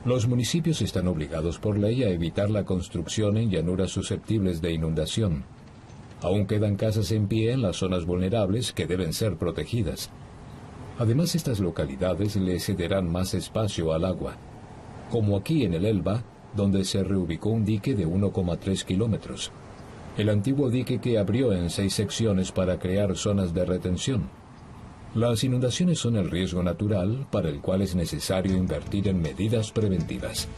Los municipios están obligados por ley a evitar la construcción en llanuras susceptibles de inundación. Aún quedan casas en pie en las zonas vulnerables que deben ser protegidas. Además, estas localidades le cederán más espacio al agua, como aquí en el Elba, donde se reubicó un dique de 1,3 kilómetros. el antiguo dique que abrió en 6 secciones para crear zonas de retención. Las inundaciones son el riesgo natural para el cual es necesario invertir en medidas preventivas.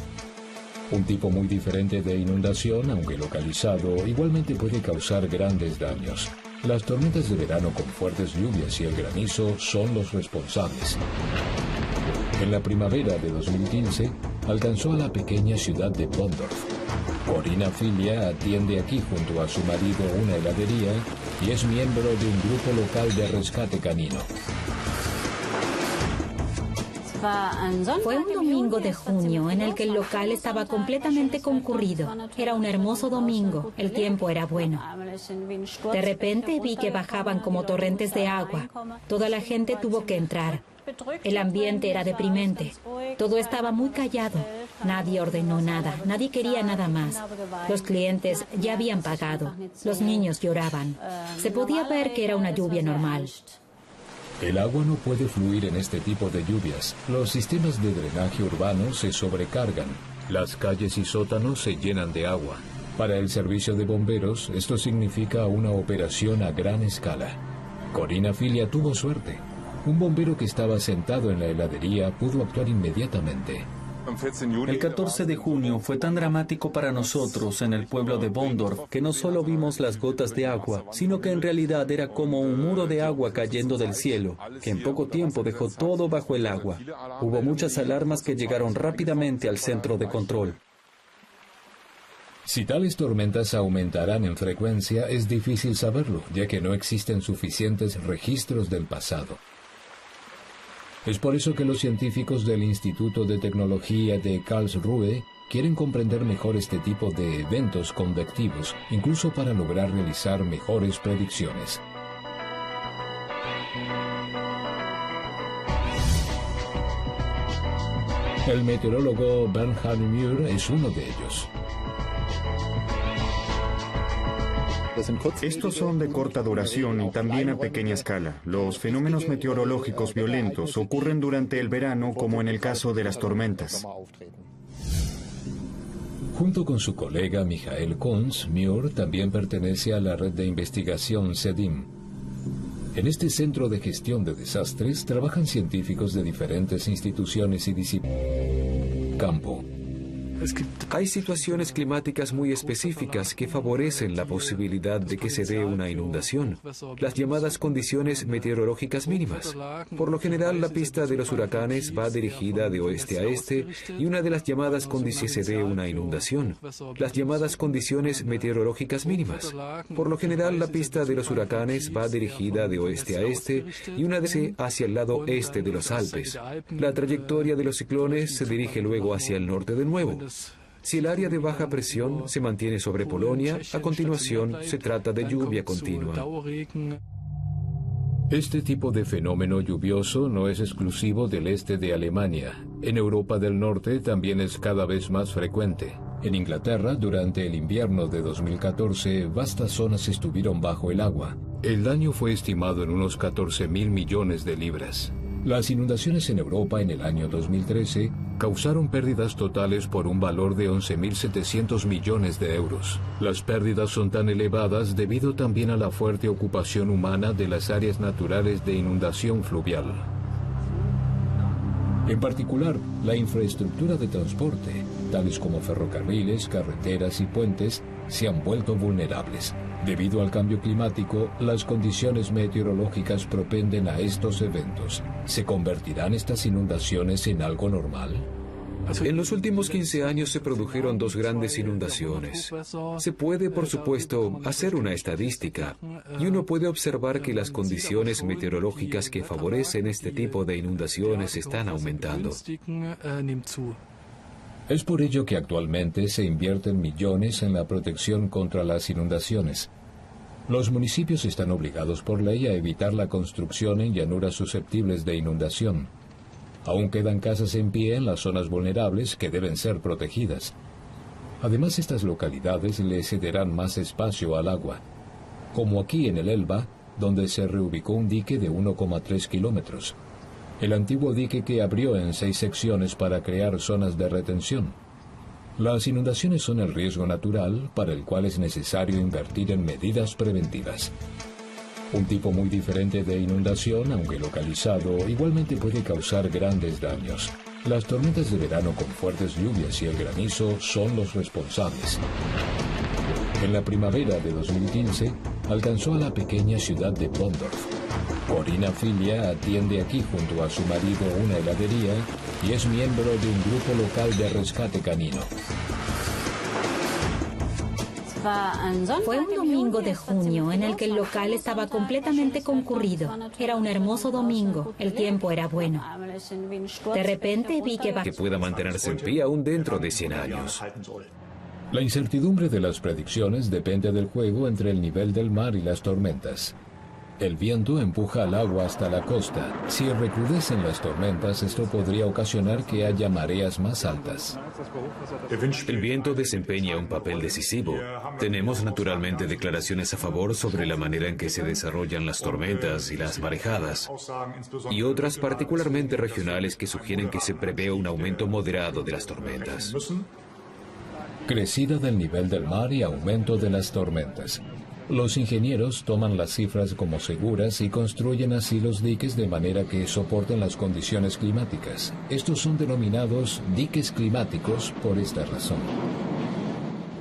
Un tipo muy diferente de inundación, aunque localizado, igualmente puede causar grandes daños. Las tormentas de verano con fuertes lluvias y el granizo son los responsables. En la primavera de 2015, alcanzó a la pequeña ciudad de Bondorf. Corina Filia atiende aquí junto a su marido una heladería y es miembro de un grupo local de rescate canino. Fue un domingo de junio en el que el local estaba completamente concurrido. Era un hermoso domingo, el tiempo era bueno. De repente vi que bajaban como torrentes de agua. Toda la gente tuvo que entrar. El ambiente era deprimente. Todo estaba muy callado. Nadie ordenó nada. Nadie quería nada más. Los clientes ya habían pagado. Los niños lloraban. Se podía ver que era una lluvia normal. El agua no puede fluir en este tipo de lluvias. Los sistemas de drenaje urbano se sobrecargan. Las calles y sótanos se llenan de agua. Para el servicio de bomberos, esto significa una operación a gran escala. Corina Filia tuvo suerte. Un bombero que estaba sentado en la heladería pudo actuar inmediatamente. El 14 de junio fue tan dramático para nosotros en el pueblo de Bondorf que no solo vimos las gotas de agua, sino que en realidad era como un muro de agua cayendo del cielo, que en poco tiempo dejó todo bajo el agua. Hubo muchas alarmas que llegaron rápidamente al centro de control. Si tales tormentas aumentarán en frecuencia, es difícil saberlo, ya que no existen suficientes registros del pasado. Es por eso que los científicos del Instituto de Tecnología de Karlsruhe quieren comprender mejor este tipo de eventos convectivos, incluso para lograr realizar mejores predicciones. El meteorólogo Bernhard Muir es uno de ellos. Estos son de corta duración y también a pequeña escala. Los fenómenos meteorológicos violentos ocurren durante el verano, como en el caso de las tormentas. Junto con su colega Michael Kunz, Muir también pertenece a la red de investigación CEDIM. En este centro de gestión de desastres trabajan científicos de diferentes instituciones y disciplinas. Campo. Hay situaciones climáticas muy específicas que favorecen la posibilidad de que se dé una inundación, las llamadas condiciones meteorológicas mínimas. Por lo general, la pista de los huracanes va dirigida de oeste a este y una de las llamadas condiciones se dé una inundación, las llamadas condiciones meteorológicas mínimas. Por lo general, la pista de los huracanes va dirigida de oeste a este y una de hacia el lado este de los Alpes. La trayectoria de los ciclones se dirige luego hacia el norte de nuevo. Si el área de baja presión se mantiene sobre Polonia, a continuación se trata de lluvia continua. Este tipo de fenómeno lluvioso no es exclusivo del este de Alemania. En Europa del Norte también es cada vez más frecuente. En Inglaterra, durante el invierno de 2014, vastas zonas estuvieron bajo el agua. El daño fue estimado en unos 14.000 millones de libras. Las inundaciones en Europa en el año 2013 causaron pérdidas totales por un valor de 11.700 millones de euros. Las pérdidas son tan elevadas debido también a la fuerte ocupación humana de las áreas naturales de inundación fluvial. En particular, la infraestructura de transporte, tales como ferrocarriles, carreteras y puentes, se han vuelto vulnerables. Debido al cambio climático, las condiciones meteorológicas propenden a estos eventos. ¿Se convertirán estas inundaciones en algo normal? En los últimos 15 años se produjeron 2 grandes inundaciones. Se puede, por supuesto, hacer una estadística, y uno puede observar que las condiciones meteorológicas que favorecen este tipo de inundaciones están aumentando. Es por ello que actualmente se invierten millones en la protección contra las inundaciones. Los municipios están obligados por ley a evitar la construcción en llanuras susceptibles de inundación. Aún quedan casas en pie en las zonas vulnerables que deben ser protegidas. Además, estas localidades le cederán más espacio al agua, como aquí en el Elba, donde se reubicó un dique de 1,3 kilómetros. El antiguo dique que abrió en 6 secciones para crear zonas de retención. Las inundaciones son el riesgo natural para el cual es necesario invertir en medidas preventivas. Un tipo muy diferente de inundación, aunque localizado, igualmente puede causar grandes daños. Las tormentas de verano con fuertes lluvias y el granizo son los responsables. En la primavera de 2015, alcanzó a la pequeña ciudad de Bondorf. Corina Filia atiende aquí junto a su marido una heladería y es miembro de un grupo local de rescate canino. Fue un domingo de junio en el que el local estaba completamente concurrido. Era un hermoso domingo, el tiempo era bueno. De repente vi que pueda mantenerse en pie aún dentro de 100 años. La incertidumbre de las predicciones depende del juego entre el nivel del mar y las tormentas. El viento empuja el agua hasta la costa. Si recrudecen las tormentas, esto podría ocasionar que haya mareas más altas. El viento desempeña un papel decisivo. Tenemos naturalmente declaraciones a favor sobre la manera en que se desarrollan las tormentas y las marejadas, y otras particularmente regionales que sugieren que se prevé un aumento moderado de las tormentas. Crecida del nivel del mar y aumento de las tormentas. Los ingenieros toman las cifras como seguras y construyen así los diques de manera que soporten las condiciones climáticas. Estos son denominados diques climáticos por esta razón.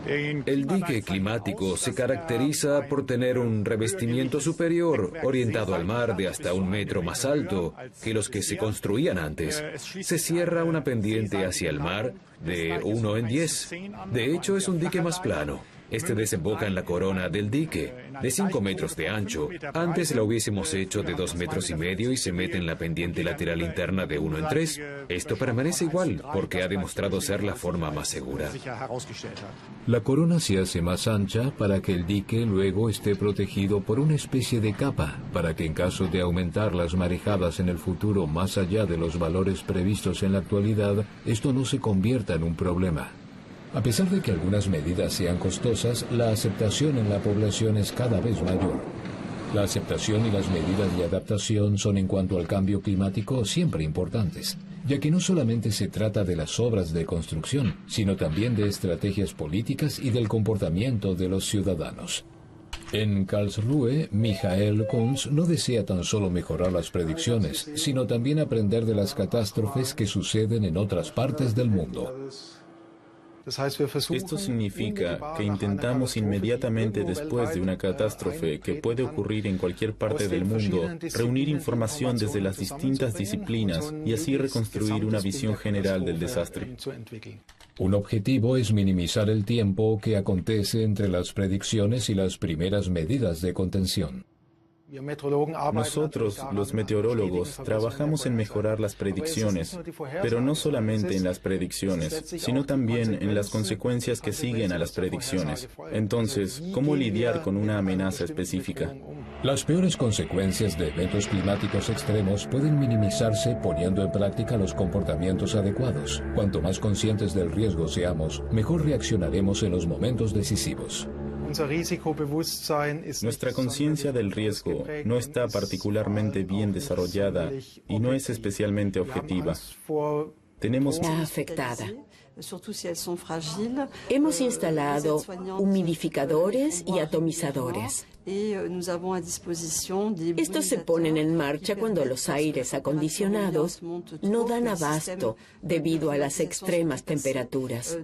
El dique climático se caracteriza por tener un revestimiento superior, orientado al mar de hasta 1 metro más alto que los que se construían antes. Se cierra una pendiente hacia el mar de 1 en 10. De hecho, es un dique más plano. Este desemboca en la corona del dique, de 5 metros de ancho. Antes la hubiésemos hecho de 2,5 metros y se mete en la pendiente lateral interna de 1 en 3. Esto permanece igual, porque ha demostrado ser la forma más segura. La corona se hace más ancha para que el dique luego esté protegido por una especie de capa, para que en caso de aumentar las marejadas en el futuro más allá de los valores previstos en la actualidad, esto no se convierta en un problema. A pesar de que algunas medidas sean costosas, la aceptación en la población es cada vez mayor. La aceptación y las medidas de adaptación son en cuanto al cambio climático siempre importantes, ya que no solamente se trata de las obras de construcción, sino también de estrategias políticas y del comportamiento de los ciudadanos. En Karlsruhe, Michael Kunz no desea tan solo mejorar las predicciones, sino también aprender de las catástrofes que suceden en otras partes del mundo. Esto significa que intentamos inmediatamente después de una catástrofe que puede ocurrir en cualquier parte del mundo, reunir información desde las distintas disciplinas y así reconstruir una visión general del desastre. Un objetivo es minimizar el tiempo que acontece entre las predicciones y las primeras medidas de contención. Nosotros, los meteorólogos, trabajamos en mejorar las predicciones, pero no solamente en las predicciones, sino también en las consecuencias que siguen a las predicciones. Entonces, ¿cómo lidiar con una amenaza específica? Las peores consecuencias de eventos climáticos extremos pueden minimizarse poniendo en práctica los comportamientos adecuados. Cuanto más conscientes del riesgo seamos, mejor reaccionaremos en los momentos decisivos. Nuestra conciencia del riesgo no está particularmente bien desarrollada y no es especialmente objetiva. Tenemos afectada. Hemos instalado humidificadores y atomizadores. Estos se ponen en marcha cuando los aires acondicionados no dan abasto debido a las extremas temperaturas.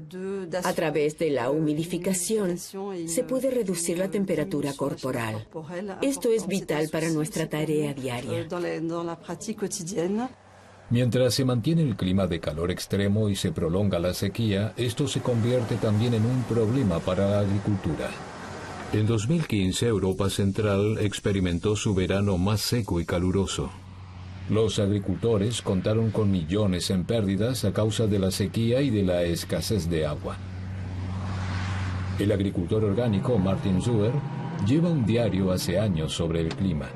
A través de la humidificación se puede reducir la temperatura corporal. Esto es vital para nuestra tarea diaria. Mientras se mantiene el clima de calor extremo y se prolonga la sequía, esto se convierte también en un problema para la agricultura. En 2015, Europa Central experimentó su verano más seco y caluroso. Los agricultores contaron con millones en pérdidas a causa de la sequía y de la escasez de agua. El agricultor orgánico Martin Zuer lleva un diario hace años sobre el clima.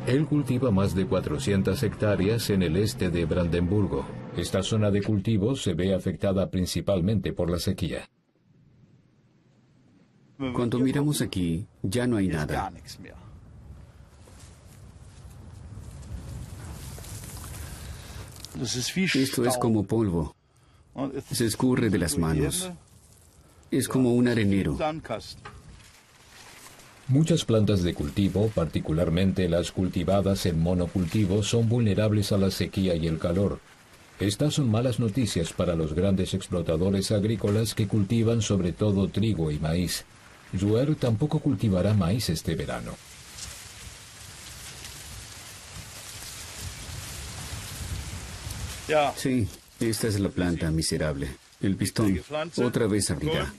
Él cultiva más de 400 hectáreas en el este de Brandenburgo. Esta zona de cultivo se ve afectada principalmente por la sequía. Cuando miramos aquí, ya no hay nada. Esto es como polvo. Se escurre de las manos. Es como un arenero. Muchas plantas de cultivo, particularmente las cultivadas en monocultivo, son vulnerables a la sequía y el calor. Estas son malas noticias para los grandes explotadores agrícolas que cultivan sobre todo trigo y maíz. Jouer tampoco cultivará maíz este verano. Sí, esta es la planta miserable. El pistón otra vez abrirá.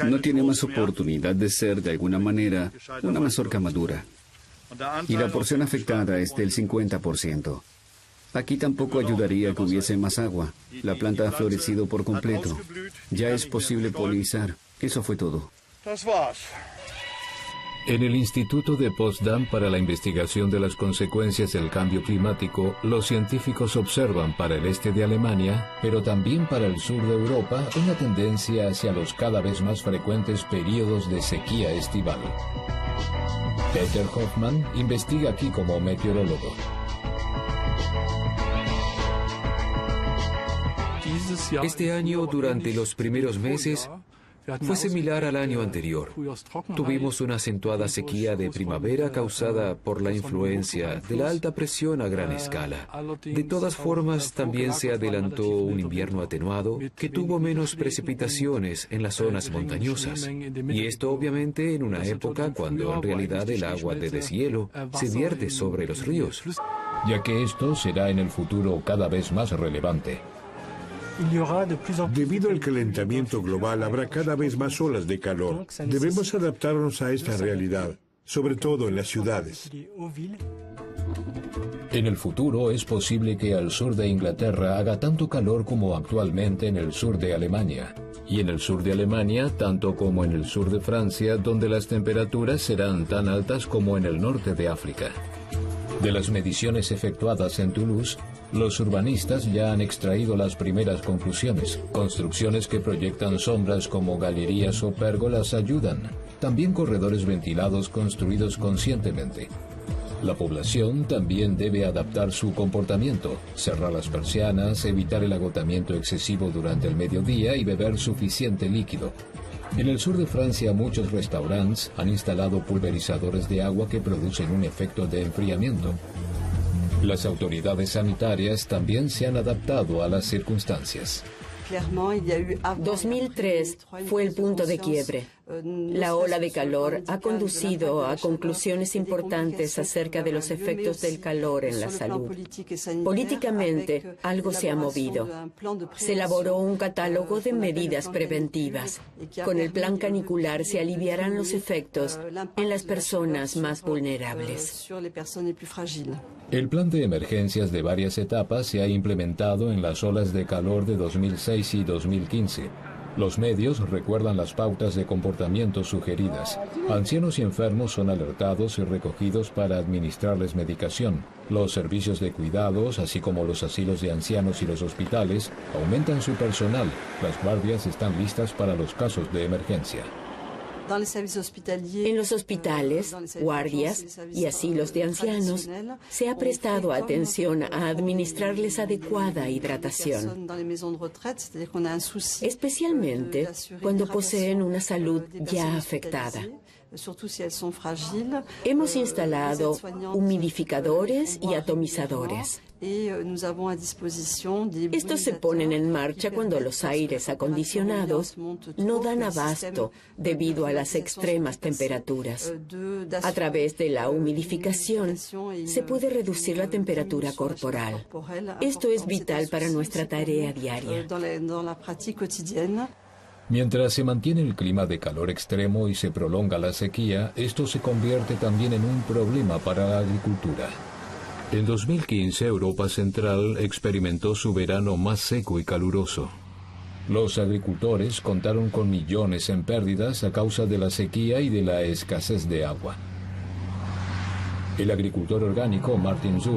No tiene más oportunidad de ser, de alguna manera, una mazorca madura. Y la porción afectada es del 50%. Aquí tampoco ayudaría que hubiese más agua. La planta ha florecido por completo. Ya es posible polinizar. Eso fue todo. En el Instituto de Potsdam para la investigación de las consecuencias del cambio climático, los científicos observan para el este de Alemania, pero también para el sur de Europa, una tendencia hacia los cada vez más frecuentes periodos de sequía estival. Peter Hoffmann investiga aquí como meteorólogo. Este año, durante los primeros meses, fue similar al año anterior. Tuvimos una acentuada sequía de primavera causada por la influencia de la alta presión a gran escala. De todas formas, también se adelantó un invierno atenuado que tuvo menos precipitaciones en las zonas montañosas. Y esto obviamente en una época cuando en realidad el agua de deshielo se vierte sobre los ríos. Ya que esto será en el futuro cada vez más relevante. Debido al calentamiento global, habrá cada vez más olas de calor. Debemos adaptarnos a esta realidad, sobre todo en las ciudades. En el futuro es posible que al sur de Inglaterra haga tanto calor como actualmente en el sur de Alemania. Y en el sur de Alemania, tanto como en el sur de Francia, donde las temperaturas serán tan altas como en el norte de África. De las mediciones efectuadas en Toulouse, los urbanistas ya han extraído las primeras conclusiones. Construcciones que proyectan sombras como galerías o pérgolas ayudan. También corredores ventilados construidos conscientemente. La población también debe adaptar su comportamiento, cerrar las persianas, evitar el agotamiento excesivo durante el mediodía y beber suficiente líquido. En el sur de Francia, muchos restaurantes han instalado pulverizadores de agua que producen un efecto de enfriamiento. Las autoridades sanitarias también se han adaptado a las circunstancias. 2003 fue el punto de quiebre. La ola de calor ha conducido a conclusiones importantes acerca de los efectos del calor en la salud. Políticamente, algo se ha movido. Se elaboró un catálogo de medidas preventivas. Con el plan canicular se aliviarán los efectos en las personas más vulnerables. El plan de emergencias de varias etapas se ha implementado en las olas de calor de 2006 y 2015. Los medios recuerdan las pautas de comportamiento sugeridas. Ancianos y enfermos son alertados y recogidos para administrarles medicación. Los servicios de cuidados, así como los asilos de ancianos y los hospitales, aumentan su personal. Las guardias están listas para los casos de emergencia. En los hospitales, guardias y asilos de ancianos se ha prestado atención a administrarles adecuada hidratación, especialmente cuando poseen una salud ya afectada. Hemos instalado humidificadores y atomizadores. Estos se ponen en marcha cuando los aires acondicionados no dan abasto debido a las extremas temperaturas. A través de la humidificación se puede reducir la temperatura corporal. Esto es vital para nuestra tarea diaria. Mientras se mantiene el clima de calor extremo y se prolonga la sequía, esto se convierte también en un problema para la agricultura. En 2015, Europa Central experimentó su verano más seco y caluroso. Los agricultores contaron con millones en pérdidas a causa de la sequía y de la escasez de agua. El agricultor orgánico Martin Zul